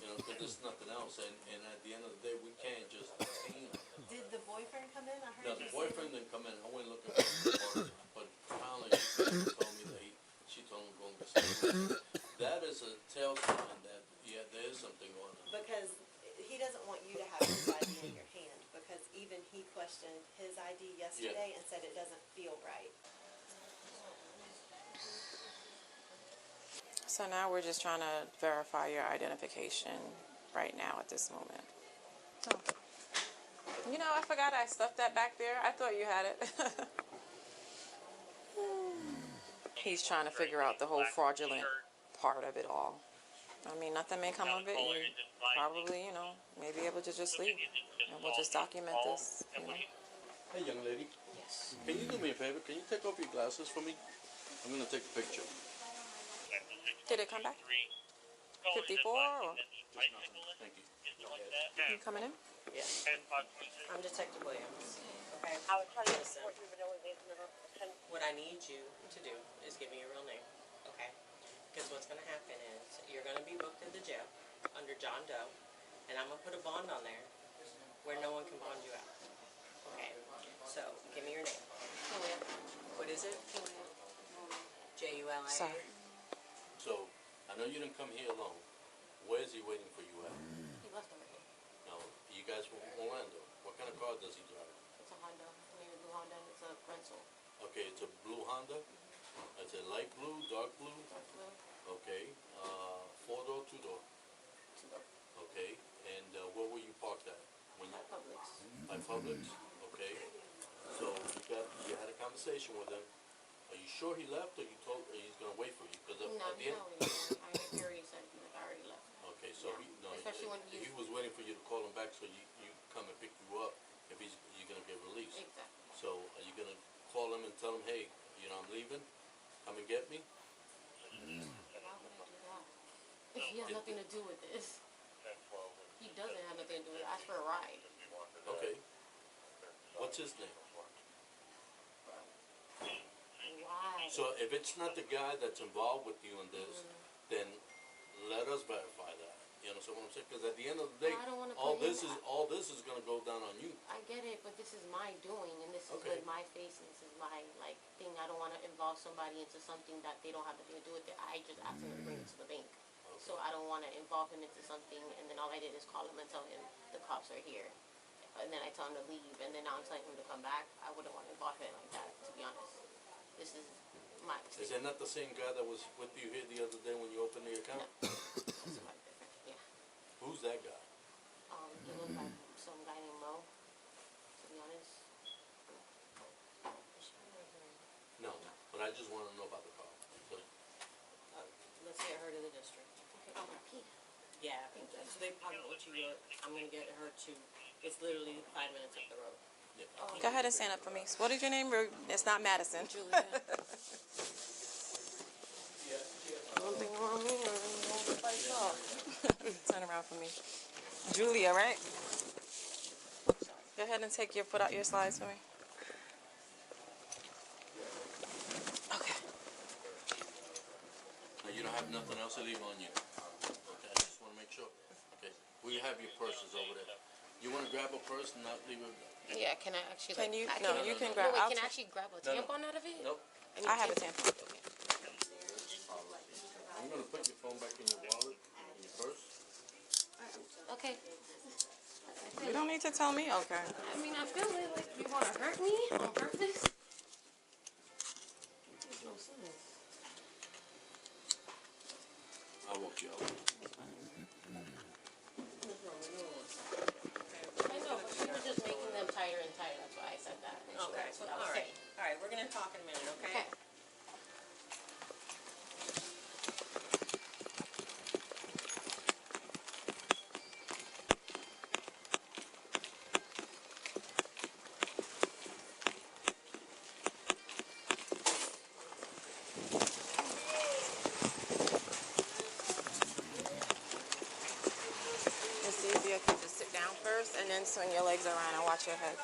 You know, because there's nothing else. And at the end of the day, we can't just detain her. Did the boyfriend come in? I heard No, you the say boyfriend didn't come in. I went looking for him, but apparently she told me that she told him to go and get something. That is a telltale that, yeah, there is something going on. because he doesn't want you to have his ID in your hand, because even he questioned his ID yesterday and said it doesn't feel right. So now we're just trying to verify your identification right now at this moment. Oh. You know, I forgot I stuffed that back there. I thought you had it. He's trying to figure out the whole fraudulent part of it all. I mean, nothing may come of it. You probably, you know, may be able to just leave. And we'll just document this, you know. Hey, young lady. Yes. Can you do me a favor? Can you take off your glasses for me? I'm going to take a picture. Did it come back? 54 or? Thank you. You coming in? Yes. I'm Detective Williams. Okay. I was trying to Listen. support you, but it was What I need you to do is give me your real name, okay? Because what's going to happen is you're going to be booked at the jail under John Doe, and I'm going to put a bond on there where no one can bond you out. Okay? So, give me your name. Julia. What is it? Julia. J-U-L-I-A? Sorry. So, I know you didn't come here alone. Where is he waiting for you at? He left already. Now, you guys from Orlando. What kind of car does he drive? It's a Honda. Maybe a blue Honda, and it's a rental. Okay, it's a blue Honda. It's a light blue, dark blue. Dark blue. Okay. 4-door, 2-door. Two-door. Okay. And where were you parked at? When you, At Publix. at Publix. Okay. So you had a conversation with him. Are you sure he left, or you told he's gonna wait for you? Because No, at the he end. already already said I already left. Okay, so Especially when he was waiting for you to call him back, so you come and pick you up if you're gonna get released. Exactly. So are you gonna call him and tell him, hey, you know, I'm leaving, come and get me? Why would I do that? He has nothing to do with this. He doesn't have nothing to do with it. I asked for a ride. Okay. What's his name? Why? So if it's not the guy that's involved with you in this, then let us verify that. You understand what I'm saying? Because at the end of the day, I don't wanna all put this him- is gonna go down on you. I get it, but this is my doing, and this is Okay. with my face, and this is my like thing. I don't want to involve somebody into something that they don't have nothing to do with it. I just asked him to bring it to the bank, so I don't want to involve him into something, and then all I did is call him and tell him the cops are here, and then I tell him to leave, and then now I'm telling him to come back. I wouldn't want to involve him like that, to be honest. This is my Is that not the same guy that was with you here the other day when you opened the account? Yeah. Who's that guy? He looked like some guy named Mo, to be honest. No, but I just want to know about the car. So, Let's get her to the district. Okay. Yeah, so they probably go to York. I'm gonna get her to, it's literally 5 minutes up the road. Go ahead and stand up for me. What is your name? It's not Madison. Julia. One thing wrong with me, or you won't fight off. Turn around for me. Julia, right? Go ahead and take your foot out your slides for me. Okay. now you don't have nothing else to leave on you. Okay, I just want to make sure. Okay, we have your purses over there. You want to grab a purse and not leave it? Yeah, can I actually? Can you? I No, you can grab. No, wait, I'll can I ta- actually grab a No, no. tampon out of it? Nope. I have a tampon. I'm going to put your phone back in your wallet, in your purse. Okay. You don't need to tell me. Okay. I mean, I feel like you want to hurt me on purpose. Makes no sense. I'll walk you out. I know, but she was just making them tighter and tighter. That's why I said that. Okay, That's what I was saying. All right, we're gonna talk in a minute, okay? Okay. It's easier if you just sit down first and then swing your legs around and watch your head.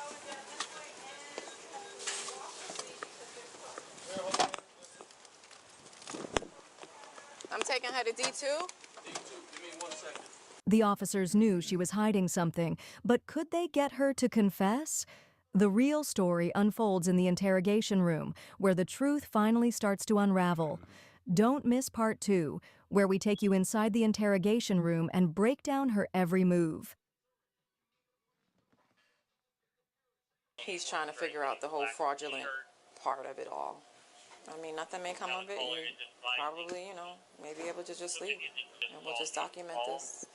I'm taking her to D2. D2, give me 1 second. The officers knew she was hiding something, but could they get her to confess? The real story unfolds in the interrogation room, where the truth finally starts to unravel. Don't miss part 2, where we take you inside the interrogation room and break down her every move. He's trying to figure out the whole fraudulent part of it all. I mean, nothing may come of it. You probably, may be able to just leave. And we'll just document this,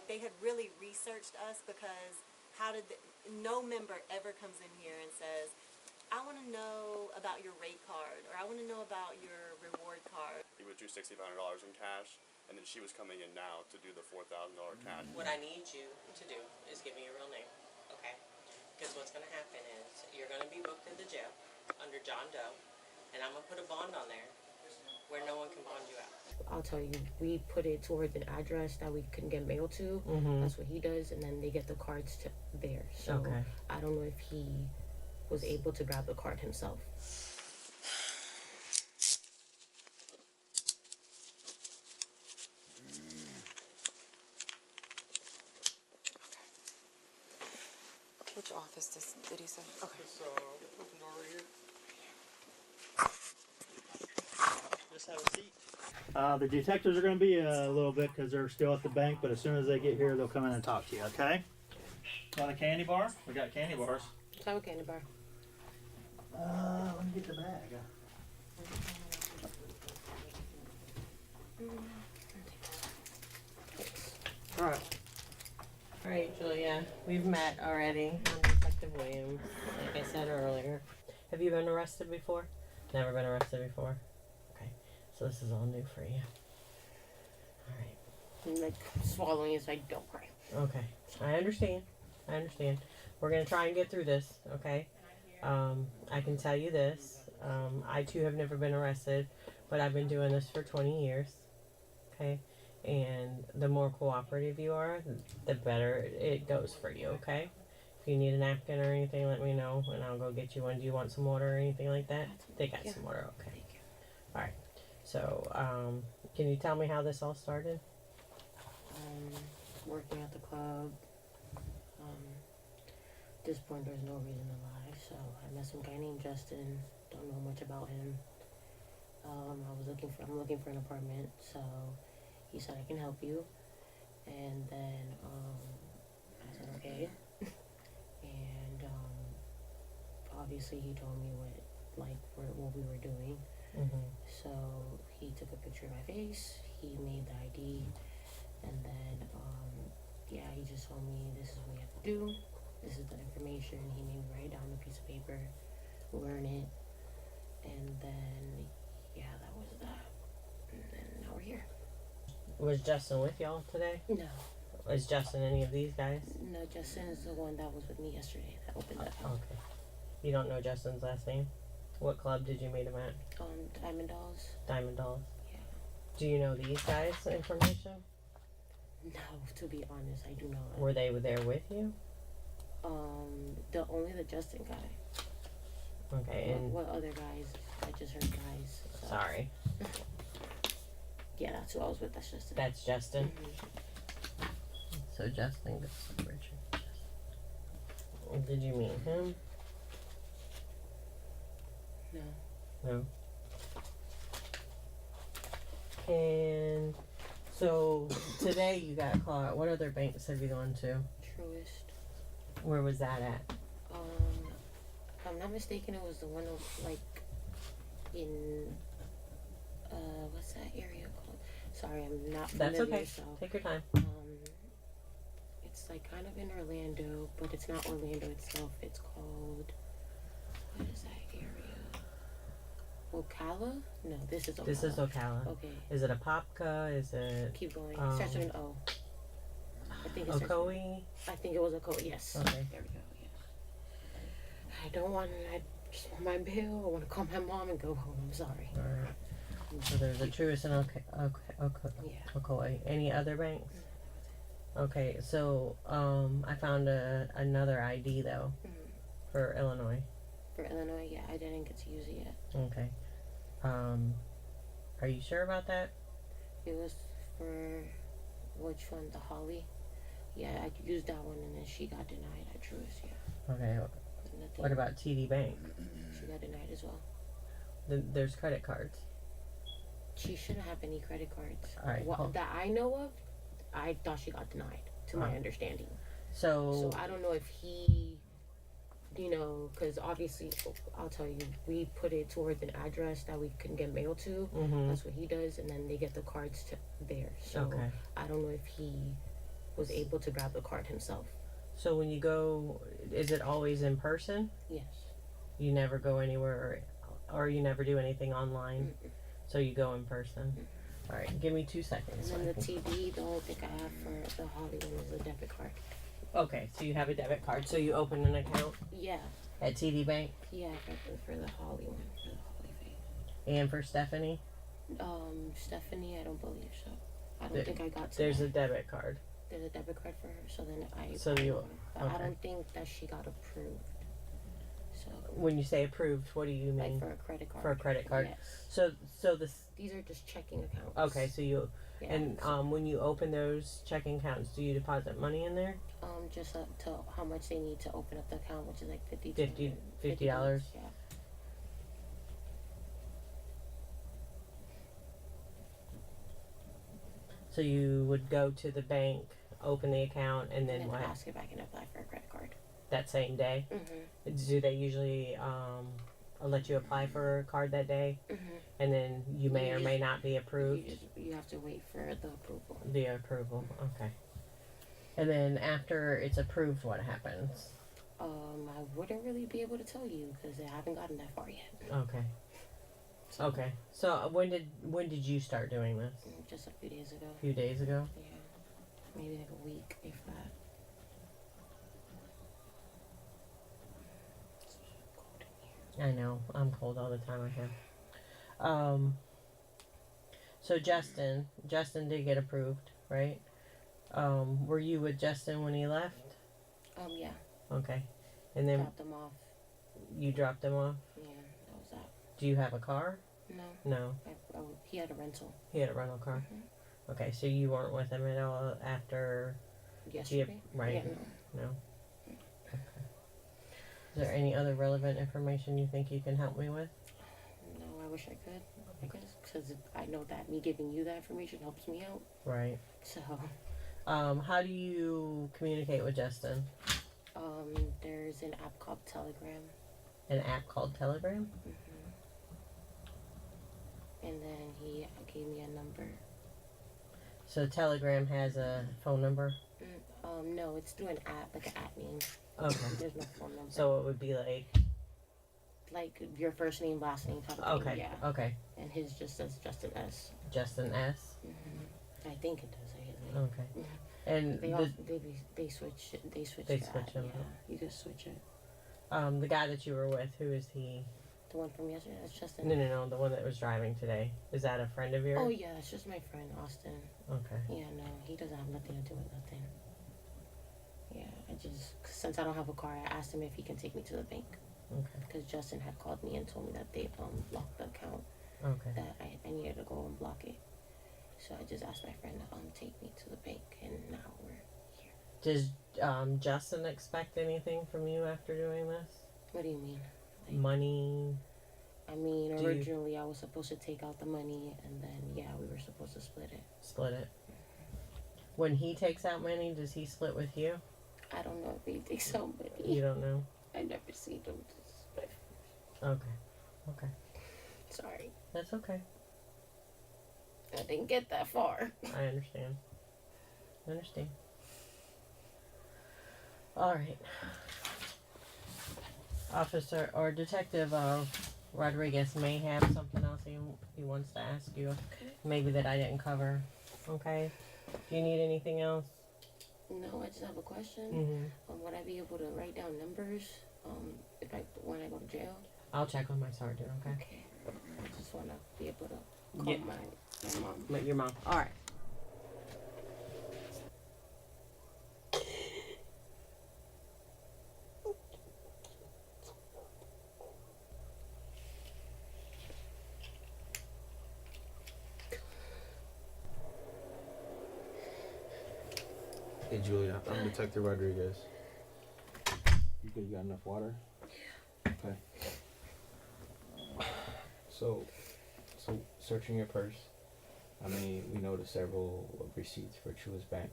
They had really researched us because no member ever comes in here and says, I want to know about your rate card, or I want to know about your reward card. He withdrew $6,500 in cash, and then she was coming in now to do the $4,000 cash. What I need you to do is give me your real name, okay? Because what's gonna happen is you're gonna be booked in the jail under John Doe, and I'm gonna put a bond on there where no one can bond you out. I'll tell you, we put it towards an address that we can get mail to. That's what he does, and then they get the cards to there. So Okay. I don't know if he was able to grab the card himself. Which office did he say? Okay. Just have a seat. The detectives are going to be a little bit because they're still at the bank, but as soon as they get here, they'll come in and talk to you, okay? Want a candy bar? We got candy bars. Have a candy bar. Let me get the bag. All right, Julia, we've met already. I'm Detective Williams, like I said earlier. Have you been arrested before? Never been arrested before? Okay, so this is all new for you. All right. I'm like swallowing it so I don't cry. Okay, I understand. We're gonna try and get through this, okay? I can tell you this. I too have never been arrested, but I've been doing this for 20 years, okay? And the more cooperative you are, the better it goes for you, okay? If you need a napkin or anything, let me know, and I'll go get you one. Do you want some water or anything like that? They got some water, okay. All right. So, can you tell me how this all started? working at the club. At this point, there's no reason to lie. So I met some guy named Justin. Don't know much about him. I'm looking for an apartment. So he said I can help you. And then I said okay. And obviously he told me what we were doing. So he took a picture of my face. He made the ID, and then yeah, he just told me this is what you have to do. This is the information. He made me write down a piece of paper, learn it, and then yeah, that was that. And then now we're here. Was Justin with y'all today? No. Is Justin any of these guys? No, Justin is the one that was with me yesterday that opened the account. Okay. You don't know Justin's last name? What club did you meet him at? Diamond Dolls. Diamond Dolls. Yeah. Do you know these guys' information? No, to be honest, I do not. Were they there with you? Only the Justin guy. Okay, and what other guys? I just heard guys. So. Sorry. Yeah, that's who I was with. That's Justin. That's Justin. So Justin goes to Richard. Did you meet him? No. No. And so today you got caught. What other banks have you gone to? Truist. Where was that at? If I'm not mistaken, it was the one in what's that area called? Sorry, I'm not familiar. That's okay. So, take your time. It's like kind of in Orlando, but it's not Orlando itself. It's called, what is that area? Ocala? No, this is Ocala. This is Ocala. Okay. Is it a Popka? Is it? Keep going. Starts with an O. I think it's Ocoee? I think it was Ocoee, yes. Okay. There we go, yeah. I just want my bill. I want to call my mom and go home. I'm sorry. Alright. So there's a Truist and Ocoee. Any other banks? Okay, so I found another ID though for Illinois. For Illinois, yeah, I didn't get to use it yet. Okay. Are you sure about that? It was for which one? The Holly. Yeah, I used that one, and then she got denied at Truist. Yeah. Okay. What about TD Bank? She got denied as well. There's credit cards. She shouldn't have any credit cards. All right. That I know of, I thought she got denied, to my understanding. So I don't know if he, because obviously, I'll tell you, we put it towards an address that we can get mail to. That's what he does, and then they get the cards to there. So I don't know if he was able to grab the card himself. So when you go, is it always in person? Yes. You never go anywhere, or you never do anything online? So you go in person. All right, give me 2 seconds. And then the TD, the only thing I have for the Holly one is a debit card. Okay, so you have a debit card. So you open an account? Yeah. At TD Bank? Yeah, for the Holly one, for the Holly thing. And for Stephanie? Stephanie, I don't believe so. I don't think I got to There's a debit card. There's a debit card for her, so then I I don't think that she got approved. So when you say approved, what do you mean? Like for a credit card. For a credit card. Yes. So this. These are just checking accounts. Okay, so you and when you open those checking accounts, do you deposit money in there? Just up to how much they need to open up the account, which is like $50. $50. Yeah. So you would go to the bank, open the account, and then what? Ask if I can apply for a credit card. That same day? Mm-hmm. Do they usually let you apply for a card that day? Mm-hmm. And then you may or may not be approved? You have to wait for the approval. The approval, okay. And then after it's approved, what happens? I wouldn't really be able to tell you because I haven't gotten that far yet. Okay. Okay. So when did you start doing this? Just a few days ago. A few days ago? Yeah. Maybe like a week, if that. I know. I'm cold all the time I have. So Justin did get approved, right? Were you with Justin when he left? Yeah. Okay. And then dropped him off. You dropped him off? Yeah, that was that. Do you have a car? No. He had a rental. He had a rental car? Mm-hmm. Okay, so you weren't with him at all after Yesterday? Right. Yeah, No. Okay. Is there any other relevant information you think you can help me with? no, I wish I could. Because I know that me giving you that information helps me out. Right. So, How do you communicate with Justin? there's an app called Telegram. An app called Telegram? And then he gave me a number. So Telegram has a phone number? No, it's through an app, like an app name. Okay. There's no phone number. So it would be like your first name, last name type of thing. Okay. Yeah. Okay. And his just says Justin S. Justin S. I think it does. Okay. And they switch. They switch. They that, switch them. Yeah, you can switch it. The guy that you were with, who is he? The one from yesterday. That's Justin. No. The one that was driving today. Is that a friend of yours? Oh yeah, that's just my friend Austin. Okay. Yeah, no, he doesn't have nothing to do with nothing. Yeah, since I don't have a car, I asked him if he can take me to the bank. Okay. Because Justin had called me and told me that they blocked the account. Okay. That I needed to go and block it. So I just asked my friend to take me to the bank, and now we're here. Does Justin expect anything from you after doing this? What do you mean? Like, money? I mean, originally I was supposed to take out the money, and then we were supposed to split it. Split it. When he takes out money, does he split with you? I don't know if he takes out money. You don't know? I never seen him. Okay. Sorry. That's okay. I didn't get that far. I understand. All right. Officer or Detective Rodriguez may have something else he wants to ask you. Okay. Maybe that I didn't cover. Okay. Do you need anything else? No, I just have a question. Mm-hmm. Would I be able to write down numbers when I go to jail? I'll check with my sergeant, okay? Okay. I just want to be able to call my mom. Your mom. All right. Hey Julia, I'm Detective Rodriguez. You good? You got enough water? Yeah. Okay. So searching your purse, we noticed several receipts for Truist Bank.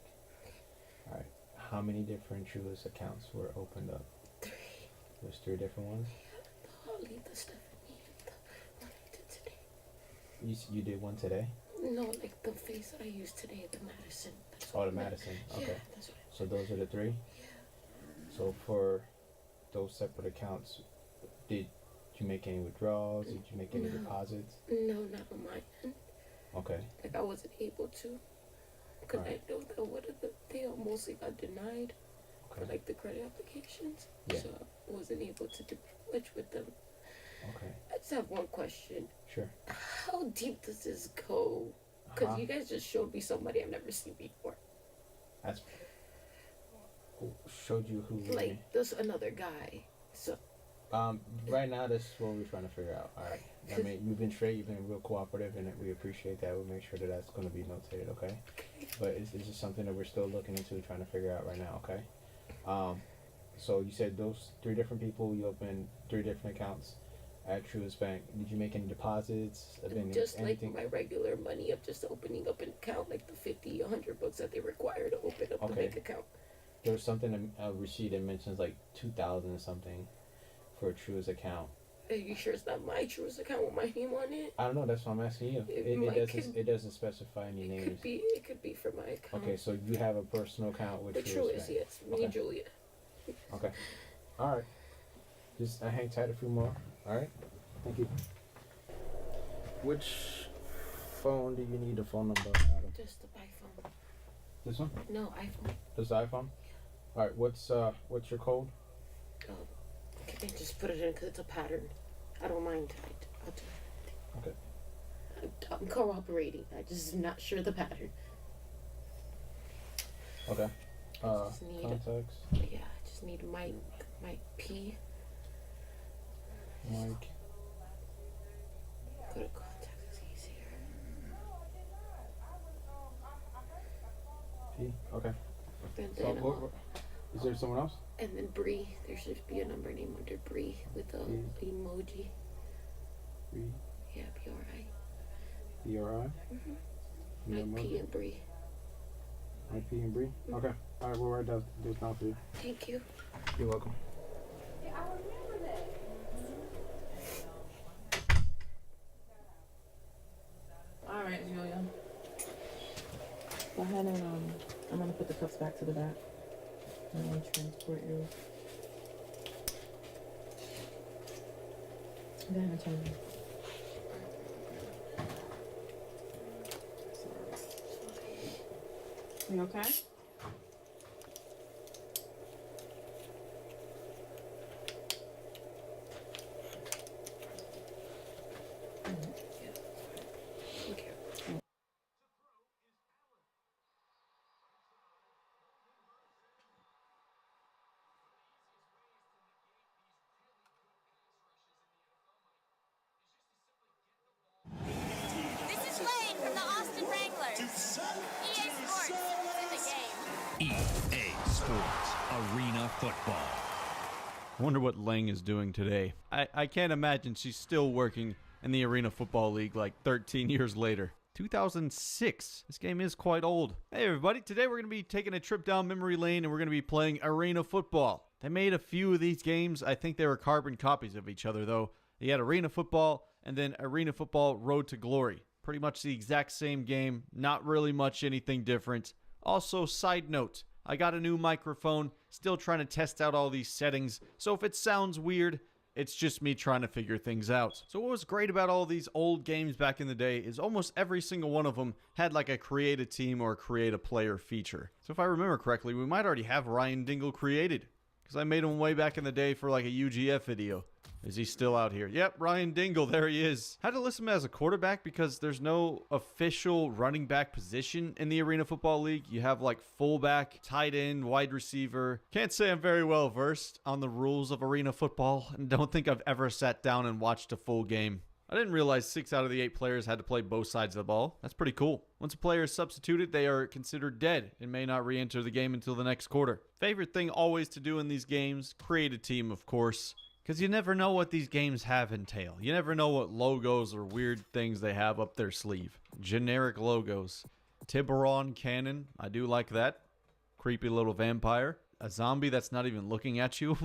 All right. How many different Truist accounts were opened up? 3. There's 3 different ones. The Holly, the Stephanie, and the one I did today. You did one today? No, like the face that I used today, the Madison. The Madison. Okay. Yeah, that's what So those are the 3? Yeah. So for those separate accounts, did you make any withdrawals? Did you make any deposits? No, not on my end. Okay. Like I wasn't able to. Because I know that they mostly got denied. Okay. Like the credit applications. Yeah. So I wasn't able to do much with them. Okay. I just have one question. Sure. How deep does this go? Because you guys just showed me somebody I've never seen before. That's who showed you who? Like there's another guy. So. Right now, this is what we're trying to figure out. All right. I mean, you've been straight. You've been real cooperative, and we appreciate that. We'll make sure that that's going to be notated. Okay. But it's just something that we're still looking into, trying to figure out right now. Okay. So you said those 3 different people. You opened 3 different accounts at Truist Bank. Did you make any deposits? Just anything? Like my regular money of just opening up an account, like the 50, 100 bucks that they require to open up the bank account. There was something a receipt that mentions like 2,000 or something for a Truist account. Are you sure it's not my Truist account with my name on it? I don't know. That's what I'm asking you. It doesn't specify any names. It could be for my account. Okay, so you have a personal account with Truist, yes. Me and Julia. Okay. All right. Just hang tight a few more. All right. Thank you. Which phone do you need the phone number out of? Just the iPhone. This one? No, iPhone. This iPhone? All right. What's your code? Can I just put it in because it's a pattern? I don't mind. I'll do it. Okay. I'm cooperating. I just not sure the pattern. Okay. I just need contacts. I just need Mike P. Mike. Go to contacts. It's easier. P. Okay. And So, then, is there someone else? and then Bree. There should be a number named under Bree with a emoji. Bree? Yeah, B-R-I. B-R-I? Mike P and Bree. Mike P and Bree? Okay. All right, we'll write those down for you. Thank you. You're welcome. All right, Julia. Go ahead and I'm gonna put the cuffs back to the back. I'm gonna transport you. Go ahead and tell me. You okay? This is Lane from the Austin Wranglers. EA Sports, it's in the game. EA Sports Arena Football. I wonder what Lang is doing today. I can't imagine she's still working in the Arena Football League like 13 years later. 2006. This game is quite old. Hey everybody, today we're going to be taking a trip down memory lane and we're going to be playing Arena Football. They made a few of these games. I think they were carbon copies of each other though. They had Arena Football and then Arena Football Road to Glory. Pretty much the exact same game. Not really much anything different. Also, side note, I got a new microphone. Still trying to test out all these settings. So if it sounds weird, it's just me trying to figure things out. So what was great about all these old games back in the day is almost every single one of them had like a create a team or create a player feature. So if I remember correctly, we might already have Ryan Dingle created. Because I made him way back in the day for like a UGF video. Is he still out here? Yep, Ryan Dingle, there he is. Had to list him as a quarterback because there's no official running back position in the Arena Football League. You have like fullback, tight end, wide receiver. Can't say I'm very well versed on the rules of Arena Football and don't think I've ever sat down and watched a full game. I didn't realize 6 out of the 8 players had to play both sides of the ball. That's pretty cool. Once a player is substituted, they are considered dead and may not re-enter the game until the next quarter. Favorite thing always to do in these games, create a team, of course. Because you never know what these games have entail. You never know what logos or weird things they have up their sleeve. Generic logos. Tiburon Cannon. I do like that. Creepy little vampire. A zombie that's not even looking at you.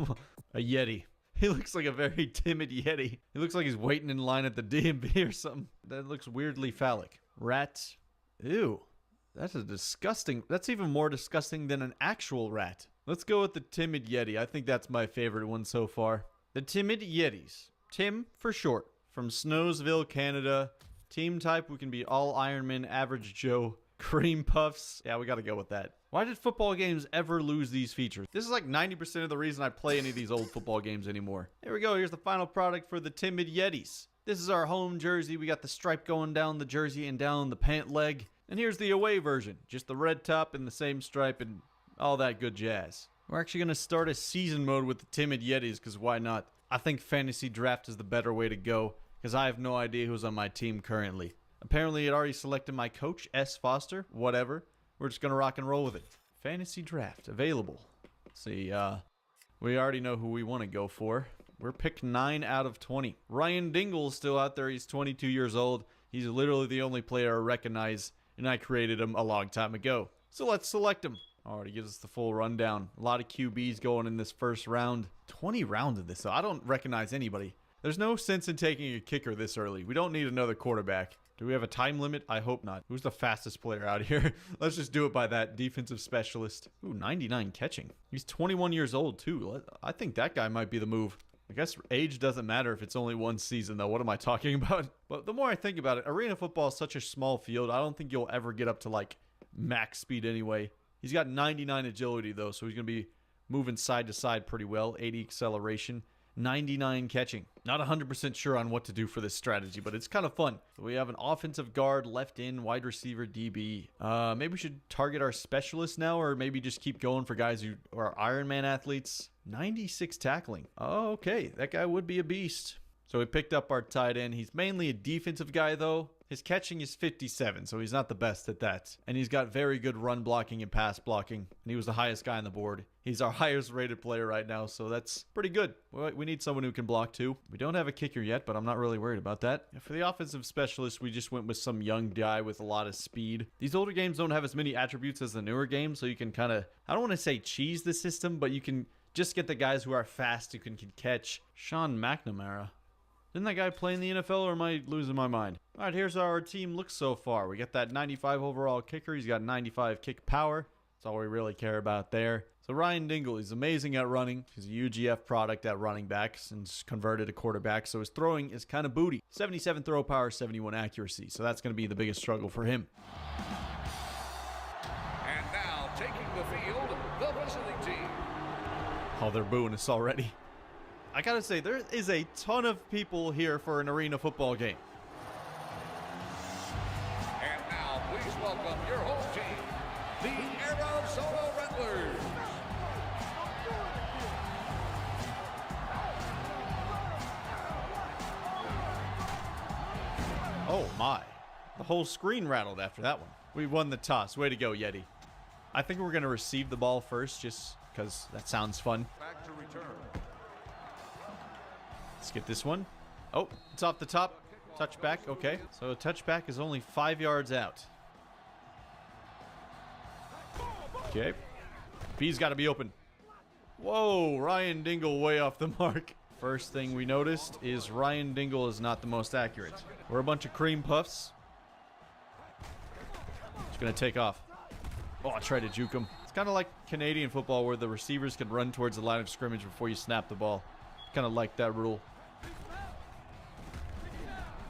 A Yeti. He looks like a very timid Yeti. He looks like he's waiting in line at the DMV or something. That looks weirdly phallic. Rat. Ew. That's a disgusting... That's even more disgusting than an actual rat. Let's go with the timid Yeti. I think that's my favorite one so far. The Timid Yetis. Tim for short. From Snowsville, Canada. Team type, we can be all Ironman, average Joe, cream puffs. Yeah, we gotta go with that. Why did football games ever lose these features? This is like 90% of the reason I play any of these old football games anymore. Here we go. Here's the final product for the Timid Yetis. This is our home jersey. We got the stripe going down the jersey and down the pant leg. And here's the away version. Just the red top and the same stripe and all that good jazz. We're actually going to start a season mode with the Timid Yetis, because why not? I think fantasy draft is the better way to go, because I have no idea who's on my team currently. Apparently it already selected my coach, S. Foster. Whatever. We're just going to rock and roll with it. Fantasy draft available. Let's see, we already know who we want to go for. We're picked 9 out of 20. Ryan Dingle's still out there. He's 22 years old. He's literally the only player I recognize, and I created him a long time ago. So let's select him. Already gives us the full rundown. A lot of QBs going in this first round. 20 rounds of this, so I don't recognize anybody. There's no sense in taking a kicker this early. We don't need another quarterback. Do we have a time limit? I hope not. Who's the fastest player out here? Let's just do it by that. Defensive specialist. Ooh, 99 catching. He's 21 years old, too. I think that guy might be the move. I guess age doesn't matter if it's only one season, though. What am I talking about? But the more I think about it, arena football is such a small field. I don't think you'll ever get up to, like, max speed anyway. He's got 99 agility, though, so he's going to be moving side to side pretty well. 80 acceleration, 99 catching. Not 100% sure on what to do for this strategy, but it's kind of fun. So we have an offensive guard, left in, wide receiver, DB. Maybe we should target our specialists now, or maybe just keep going for guys who are Ironman athletes. 96 tackling. Oh, okay. That guy would be a beast. So we picked up our tight end. He's mainly a defensive guy, though. His catching is 57, so he's not the best at that. And he's got very good run blocking and pass blocking. And he was the highest guy on the board. He's our highest rated player right now, so that's pretty good. We need someone who can block too. We don't have a kicker yet, but I'm not really worried about that. And for the offensive specialist, we just went with some young guy with a lot of speed. These older games don't have as many attributes as the newer games, so you can kind of, I don't want to say cheese the system, but you can just get the guys who are fast, who can catch. Sean McNamara. Didn't that guy play in the NFL, or am I losing my mind? All right, here's how our team looks so far. We got that 95 overall kicker. He's got 95 kick power. That's all we really care about there. So Ryan Dingle, he's amazing at running. He's a UGF product at running back since converted to quarterback, so his throwing is kind of booty. 77 throw power, 71 accuracy, so that's going to be the biggest struggle for him. And now taking the field, the visiting team. Oh, they're booing us already. I gotta say, there is a ton of people here for an arena football game. And now, please welcome your host team, the Arizona Rattlers. Oh my. The whole screen rattled after that one. We won the toss. Way to go, Yeti. I think we're gonna receive the ball first, just because that sounds fun. Back to return. Let's get this one. Oh, it's off the top. Touchback, okay. So a touchback is only 5 yards out. Okay. B's got to be open. Whoa, Ryan Dingle way off the mark. First thing we noticed is Ryan Dingle is not the most accurate. We're a bunch of cream puffs. Just going to take off. Oh, I tried to juke him. It's kind of like Canadian football where the receivers can run towards the line of scrimmage before you snap the ball. Kind of like that rule.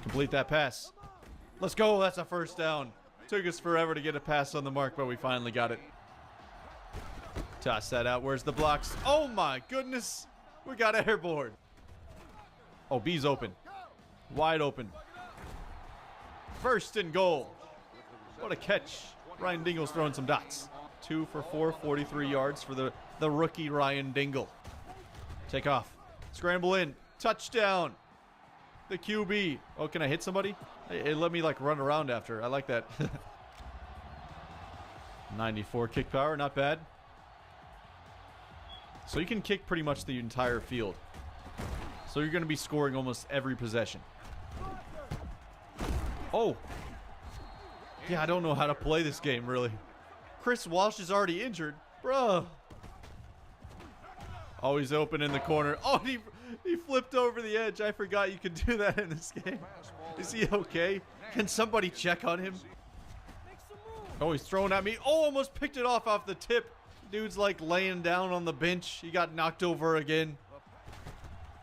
Complete that pass. Let's go. That's a first down. Took us forever to get a pass on the mark, but we finally got it. Toss that out. Where's the blocks? Oh my goodness. We got airborne. Oh, B's open. Wide open. First and goal. What a catch. Ryan Dingle's throwing some dots. 2 for 4, 43 yards for the rookie Ryan Dingle. Take off. Scramble in. Touchdown. The QB. Oh, can I hit somebody? It let me like run around after. I like that. 94 kick power. Not bad. So you can kick pretty much the entire field. So you're going to be scoring almost every possession. Oh. Yeah, I don't know how to play this game, really. Chris Walsh is already injured. Bruh. Oh, he's open in the corner. Oh, he flipped over the edge. I forgot you could do that in this game. Is he okay? Can somebody check on him? Oh, he's throwing at me. Oh, almost picked it off the tip. Dude's like laying down on the bench. He got knocked over again.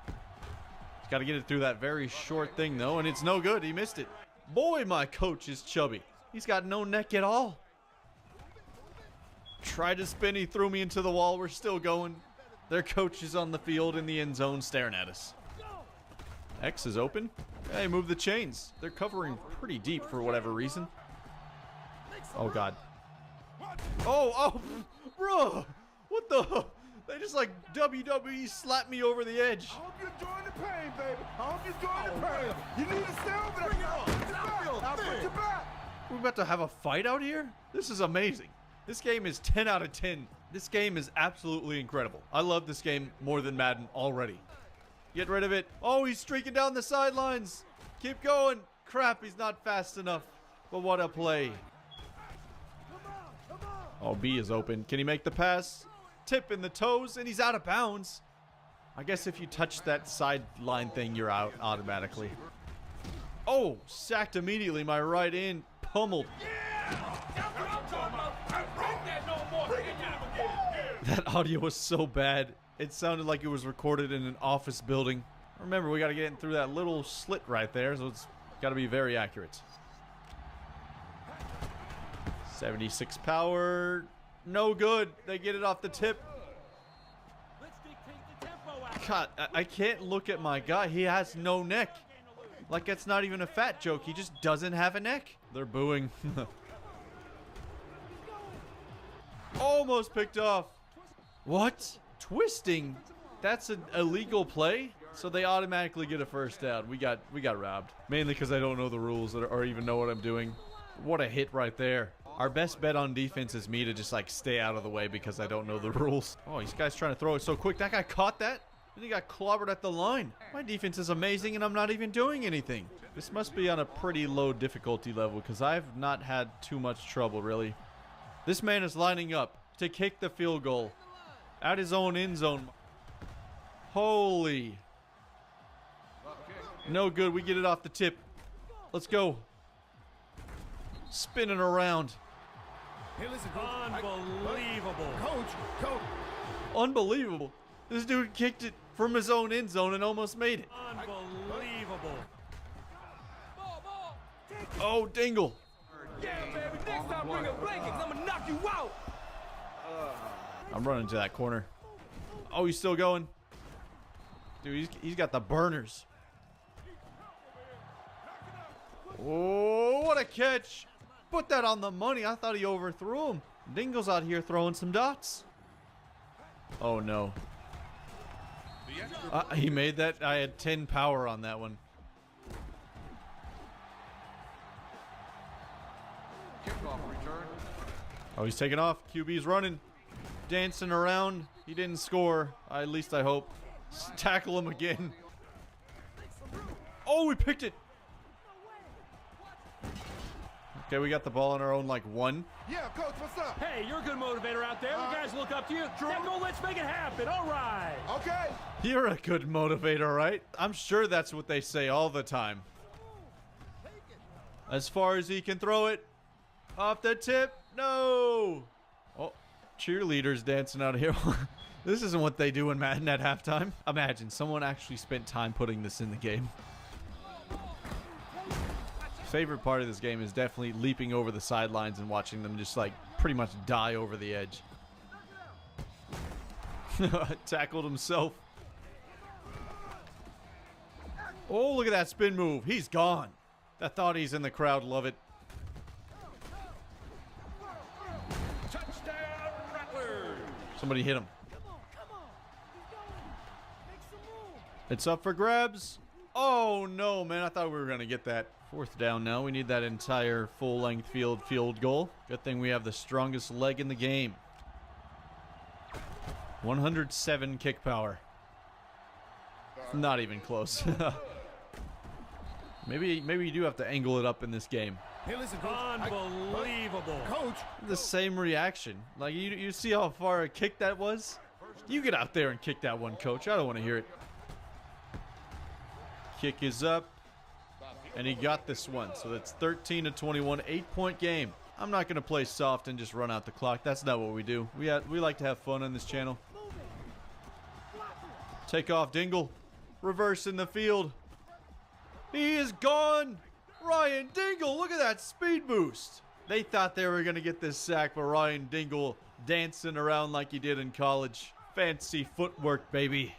He's got to get it through that very short thing, though, and it's no good. He missed it. Boy, my coach is chubby. He's got no neck at all. Tried to spin. He threw me into the wall. We're still going. Their coach is on the field in the end zone staring at us. X is open. Hey, move the chains. They're covering pretty deep for whatever reason. Oh, God. Oh, bro. What the? They just like WWE slapped me over the edge. I hope you're enjoying the pain, baby. I hope you're enjoying the pain. You need to stay over there. Bring it on. I'll put you back. We're about to have a fight out here? This is amazing. This game is 10 out of 10. This game is absolutely incredible. I love this game more than Madden already. Get rid of it. Oh, he's streaking down the sidelines. Keep going. Crap, he's not fast enough. But what a play. Oh, B is open. Can he make the pass? Tip in the toes, and he's out of bounds. I guess if you touch that sideline thing, you're out automatically. Oh, sacked immediately. My right end pummeled. That audio was so bad. It sounded like it was recorded in an office building. Remember, we got to get in through that little slit right there, so it's got to be very accurate. 76 power. No good. They get it off the tip. God, I can't look at my guy. He has no neck. Like, it's not even a fat joke. He just doesn't have a neck. They're booing. Almost picked off. What? Twisting? That's an illegal play? So they automatically get a first down. We got robbed. Mainly because I don't know the rules or even know what I'm doing. What a hit right there. Our best bet on defense is me to just like stay out of the way because I don't know the rules. Oh, this guy's trying to throw it so quick. That guy caught that. Then he got clobbered at the line. My defense is amazing and I'm not even doing anything. This must be on a pretty low difficulty level because I've not had too much trouble really. This man is lining up to kick the field goal at his own end zone. Holy. No good. We get it off the tip. Let's go. Spinning around. Hey, listen, Unbelievable. Coach. Unbelievable. This dude kicked it from his own end zone and almost made it. Unbelievable. Oh, Dingle. Yeah, baby. Next time bring a blanket. I'm gonna knock you out. I'm running to that corner. Oh, he's still going. Dude, he's got the burners. Oh, what a catch. Put that on the money. I thought he overthrew him. Dingle's out here throwing some dots. Oh, no. He made that. I had 10 power on that one. Kickoff return. Oh, he's taking off. QB's running. Dancing around. He didn't score. At least I hope. Tackle him again. Oh, we picked it. Okay, we got the ball on our own, like, 1. Yeah, coach, what's up? Hey, you're a good motivator out there. The guys look up to you. Yeah, go, let's make it happen. All right. Okay. You're a good motivator, right? I'm sure that's what they say all the time. As far as he can throw it. Off the tip. No. Oh, cheerleaders dancing out here. This isn't what they do in Madden at halftime. Imagine someone actually spent time putting this in the game. Favorite part of this game is definitely leaping over the sidelines and watching them just like pretty much die over the edge. Tackled himself. Oh, look at that spin move. He's gone. I thought he's in the crowd. Love it. Touchdown, Rattlers. Somebody hit him. It's up for grabs. Oh, no, man. I thought we were going to get that. 4th down now. We need that entire full-length field goal. Good thing we have the strongest leg in the game. 107 kick power. Not even close. Maybe you do have to angle it up in this game. Hey, listen, coach. Unbelievable. Coach. The same reaction. Like, you see how far a kick that was? You get out there and kick that one, coach. I don't want to hear it. Kick is up. And he got this one. So that's 13-21, 8-point game. I'm not going to play soft and just run out the clock. That's not what we do. We like to have fun on this channel. Take off, Dingle. Reverse in the field. He is gone. Ryan Dingle, look at that speed boost. They thought they were going to get this sack, but Ryan Dingle dancing around like he did in college. Fancy footwork, baby.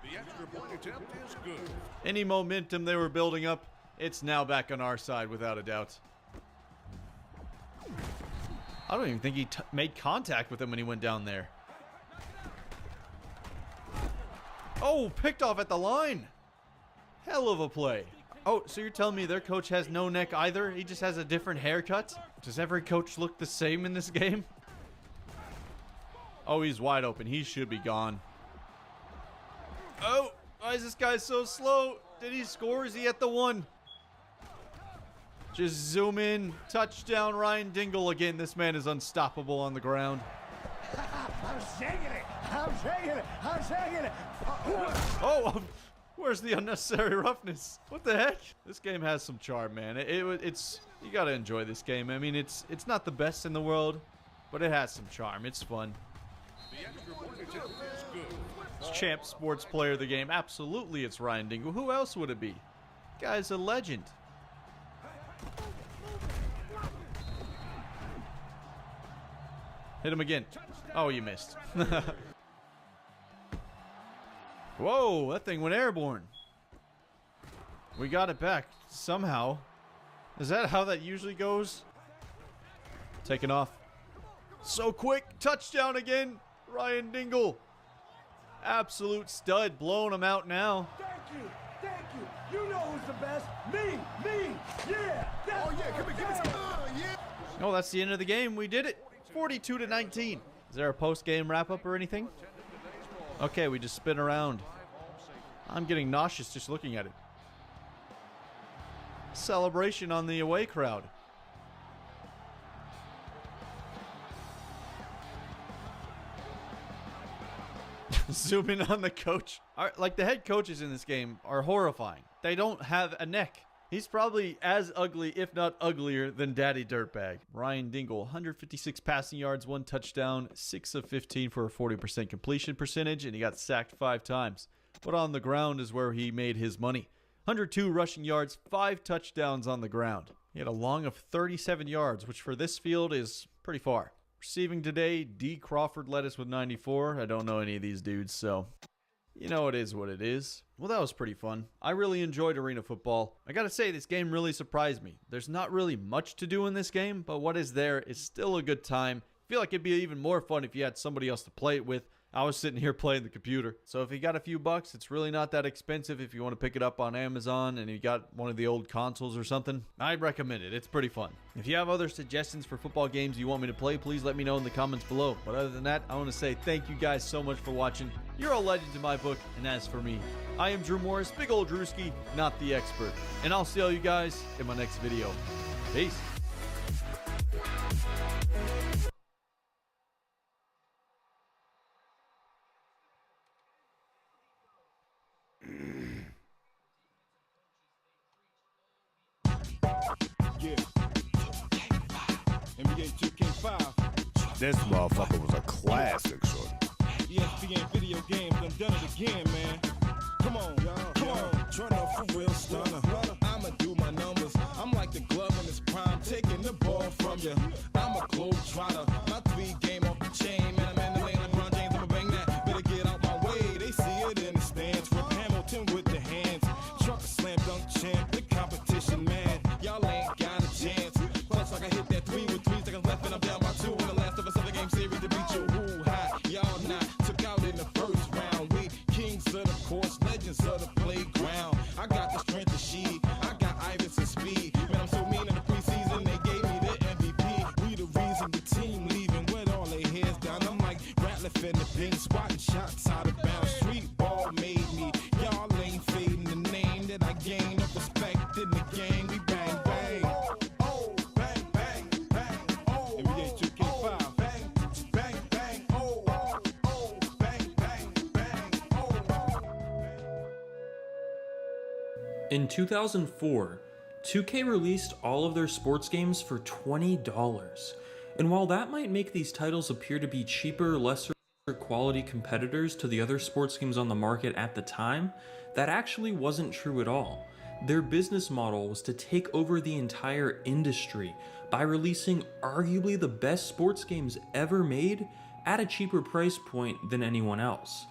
The extra point attempt is good. Any momentum they were building up, it's now back on our side without a doubt. I don't even think he made contact with him when he went down there. Oh, picked off at the line. Hell of a play. Oh, so you're telling me their coach has no neck either? He just has a different haircut? Does every coach look the same in this game? Oh, he's wide open. He should be gone. Oh, why is this guy so slow? Did he score? Is he at the 1? Just zoom in. Touchdown, Ryan Dingle again. This man is unstoppable on the ground. I'm shaking it. I'm shaking it. I'm shaking it. Oh, where's the unnecessary roughness? What the heck? This game has some charm, man. It's you gotta enjoy this game. I mean, it's not the best in the world, but it has some charm. It's fun. The extra point attempt is good. It's champ sports player of the game. Absolutely, it's Ryan Dingle. Who else would it be? Guy's a legend. Hit him again. Oh, you missed. Whoa, that thing went airborne. We got it back somehow. Is that how that usually goes? Taking off. So quick. Touchdown again. Ryan Dingle. Absolute stud, blowing him out now. Thank you. You know who's the best. Me. Yeah. Oh yeah, give me yeah. Oh, that's the end of the game. We did it. 42-19. Is there a post-game wrap-up or anything? Okay, we just spin around. I'm getting nauseous just looking at it. Celebration on the away crowd. Zoom in on the coach. Like, the head coaches in this game are horrifying. They don't have a neck. He's probably as ugly, if not uglier, than Daddy Dirtbag. Ryan Dingle, 156 passing yards, 1 touchdown, 6 of 15 for a 40% completion percentage, and he got sacked 5 times. But on the ground is where he made his money. 102 rushing yards, 5 touchdowns on the ground. He had a long of 37 yards, which for this field is pretty far. Receiving today, D. Crawford led us with 94. I don't know any of these dudes, so you know it is what it is. Well, that was pretty fun. I really enjoyed arena football. I gotta say, this game really surprised me. There's not really much to do in this game, but what is there is still a good time. I feel like it'd be even more fun if you had somebody else to play it with. I was sitting here playing the computer. So if you got a few bucks, it's really not that expensive if you want to pick it up on Amazon and you got one of the old consoles or something. I'd recommend it. It's pretty fun. If you have other suggestions for football games you want me to play, please let me know in the comments below. But other than that, I want to say thank you guys so much for watching. You're a legend in my book, and as for me, I am Drew Morris, big old Drewski, not the expert. And I'll see all you guys in my next video. Peace. Yeah. NBA 2K5. This motherfucker was a classic, shorty. ESPN video games done it again, man. Come on, turn up for real stunner. I'ma do my numbers. I'm like the glove in his prime, taking the ball from you. I'm a globe trotter. My 3 game off the chain, man. I'm in the lane, LeBron James, I'ma bang that. Better get out my way. They see it in the stands. Rip Hamilton with the hands. Truck a slam dunk champ. The competition, man. Y'all ain't got a chance. Plus, like I hit that 3 with 3 seconds left, and I'm down by 2 in the last of a 7-game series to beat you. Who high? Y'all not. Took out in the first round. We kings of the course, legends of the playground. I got the strength of she. I got Iverson speed. Man, I'm so mean in the preseason. They gave me the MVP. We the reason the team leaving with all their heads down. I'm like Ratliff in the paint, swatting shots out of bounds. Street ball made me. Y'all ain't fading the name that I gained up respect in the game. We bang bang. Oh, bang bang bang. Oh, NBA 2K5. Bang bang bang. Oh, bang bang bang. Oh. In 2004, 2K released all of their sports games for $20. And while that might make these titles appear to be cheaper, lesser quality competitors to the other sports games on the market at the time, that actually wasn't true at all. Their business model was to take over the entire industry by releasing arguably the best sports games ever made at a cheaper price point than anyone else.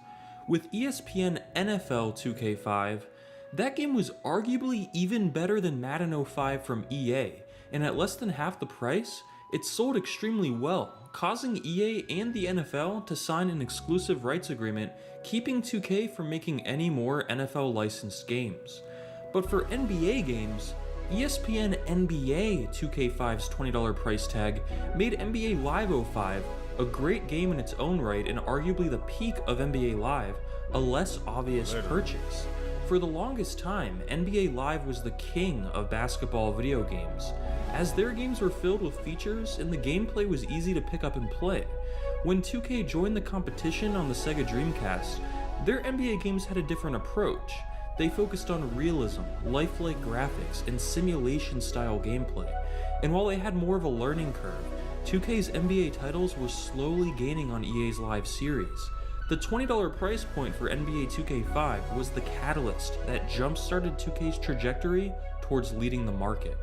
With ESPN NFL 2K5, that game was arguably even better than Madden 05 from EA, and at less than half the price, it sold extremely well, causing EA and the NFL to sign an exclusive rights agreement, keeping 2K from making any more NFL licensed games. But for NBA games, ESPN NBA 2K5's $20 price tag made NBA Live 05, a great game in its own right and arguably the peak of NBA Live, a less obvious purchase. For the longest time, NBA Live was the king of basketball video games, as their games were filled with features and the gameplay was easy to pick up and play. When 2K joined the competition on the Sega Dreamcast, their NBA games had a different approach. They focused on realism, lifelike graphics, and simulation-style gameplay. And while they had more of a learning curve, 2K's NBA titles were slowly gaining on EA's live series. The $20 price point for NBA 2K5 was the catalyst that jump-started 2K's trajectory towards leading the market.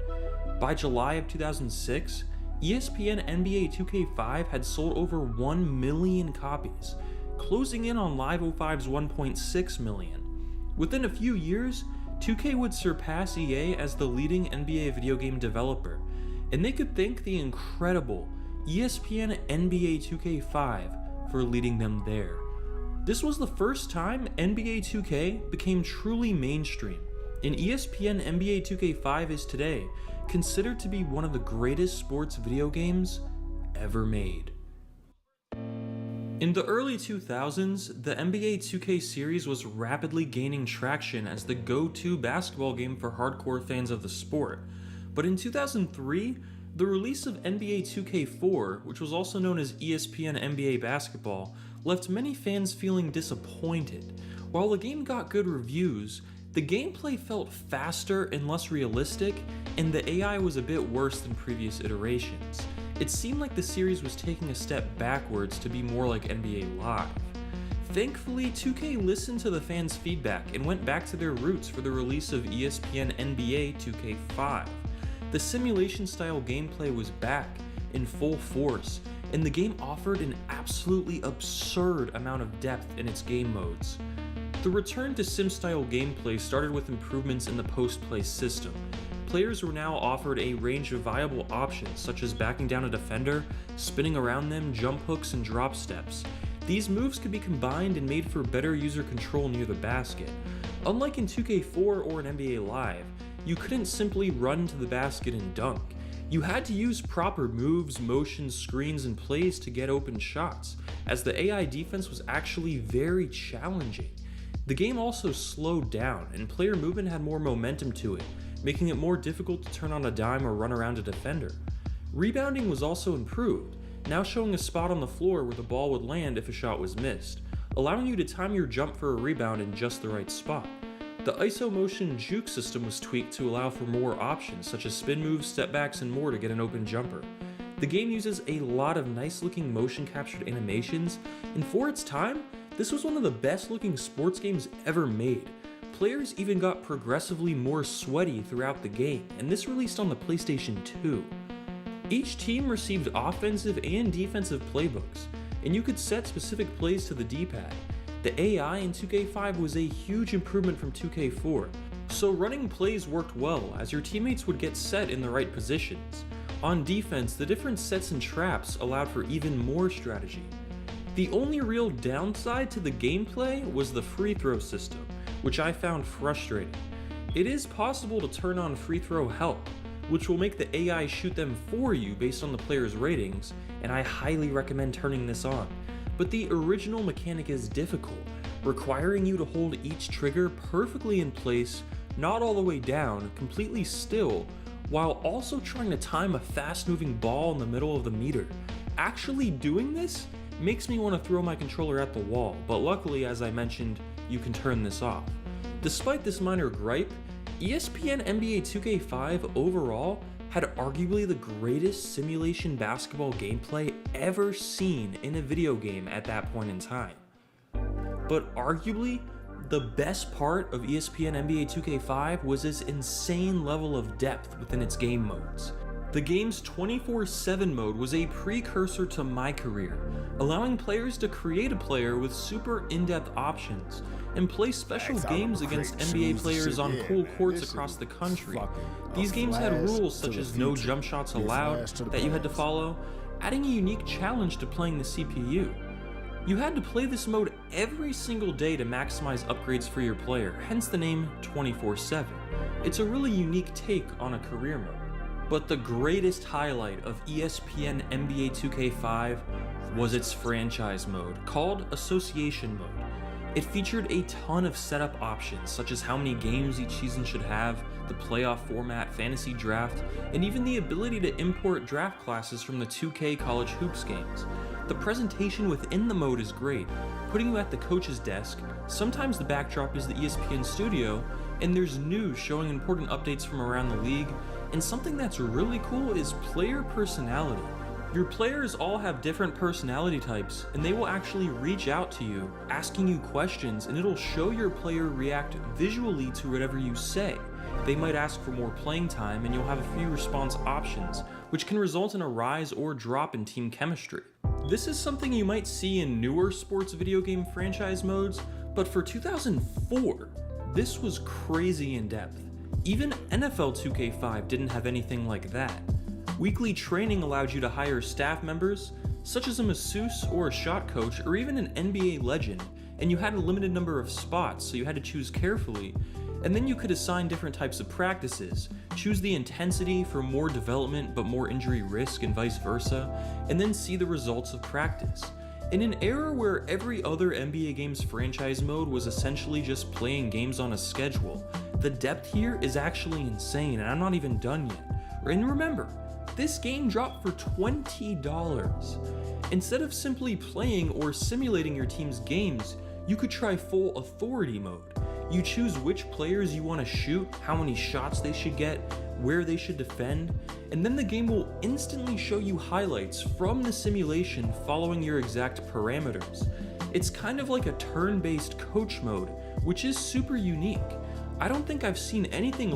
By July of 2006, ESPN NBA 2K5 had sold over 1 million copies, closing in on Live 05's 1.6 million. Within a few years, 2K would surpass EA as the leading NBA video game developer, and they could thank the incredible ESPN NBA 2K5 for leading them there. This was the first time NBA 2K became truly mainstream, and ESPN NBA 2K5 is today considered to be one of the greatest sports video games ever made. In the early 2000s, the NBA 2K series was rapidly gaining traction as the go-to basketball game for hardcore fans of the sport. But in 2003, the release of NBA 2K4, which was also known as ESPN NBA Basketball, left many fans feeling disappointed. While the game got good reviews, the gameplay felt faster and less realistic, and the AI was a bit worse than previous iterations. It seemed like the series was taking a step backwards to be more like NBA Live. Thankfully, 2K listened to the fans' feedback and went back to their roots for the release of ESPN NBA 2K5. The simulation-style gameplay was back in full force, and the game offered an absolutely absurd amount of depth in its game modes. The return to sim-style gameplay started with improvements in the post-play system. Players were now offered a range of viable options, such as backing down a defender, spinning around them, jump hooks, and drop steps. These moves could be combined and made for better user control near the basket. Unlike in 2K4 or in NBA Live, you couldn't simply run to the basket and dunk. You had to use proper moves, motions, screens, and plays to get open shots, as the AI defense was actually very challenging. The game also slowed down, and player movement had more momentum to it, making it more difficult to turn on a dime or run around a defender. Rebounding was also improved, now showing a spot on the floor where the ball would land if a shot was missed, allowing you to time your jump for a rebound in just the right spot. The ISO motion juke system was tweaked to allow for more options, such as spin moves, step backs, and more to get an open jumper. The game uses a lot of nice looking motion captured animations, and for its time, this was one of the best looking sports games ever made. Players even got progressively more sweaty throughout the game, and this released on the PlayStation 2. Each team received offensive and defensive playbooks, and you could set specific plays to the D-pad. The AI in 2K5 was a huge improvement from 2K4, so running plays worked well as your teammates would get set in the right positions. On defense, the different sets and traps allowed for even more strategy. The only real downside to the gameplay was the free throw system, which I found frustrating. It is possible to turn on free throw help, which will make the AI shoot them for you based on the player's ratings, and I highly recommend turning this on. But the original mechanic is difficult, requiring you to hold each trigger perfectly in place, not all the way down, completely still, while also trying to time a fast-moving ball in the middle of the meter. Actually doing this makes me want to throw my controller at the wall, but luckily, as I mentioned, you can turn this off. Despite this minor gripe, ESPN NBA 2K5 overall had arguably the greatest simulation basketball gameplay ever seen in a video game at that point in time. But arguably, the best part of ESPN NBA 2K5 was its insane level of depth within its game modes. The game's 24/7 mode was a precursor to My Career, allowing players to create a player with super in-depth options and play special games against NBA players on cool courts across the country. These games had rules such as no jump shots allowed that you had to follow, adding a unique challenge to playing the CPU. You had to play this mode every single day to maximize upgrades for your player, hence the name 24/7. It's a really unique take on a career mode. But the greatest highlight of ESPN NBA 2K5 was its franchise mode, called Association Mode. It featured a ton of setup options, such as how many games each season should have, the playoff format, fantasy draft, and even the ability to import draft classes from the 2K College Hoops games. The presentation within the mode is great, putting you at the coach's desk. Sometimes the backdrop is the ESPN studio, and there's news showing important updates from around the league, and something that's really cool is player personality. Your players all have different personality types, and they will actually reach out to you, asking you questions, and it'll show your player react visually to whatever you say. They might ask for more playing time, and you'll have a few response options, which can result in a rise or drop in team chemistry. This is something you might see in newer sports video game franchise modes, but for 2004, this was crazy in depth. Even NFL 2K5 didn't have anything like that. Weekly training allowed you to hire staff members, such as a masseuse or a shot coach or even an NBA legend, and you had a limited number of spots, so you had to choose carefully. And then you could assign different types of practices, choose the intensity for more development but more injury risk and vice versa, and then see the results of practice. In an era where every other NBA game's franchise mode was essentially just playing games on a schedule, the depth here is actually insane, and I'm not even done yet. And remember, this game dropped for $20. Instead of simply playing or simulating your team's games, you could try full authority mode. You choose which players you want to shoot, how many shots they should get, where they should defend, and then the game will instantly show you highlights from the simulation following your exact parameters. It's kind of like a turn-based coach mode, which is super unique. I don't think I've seen anything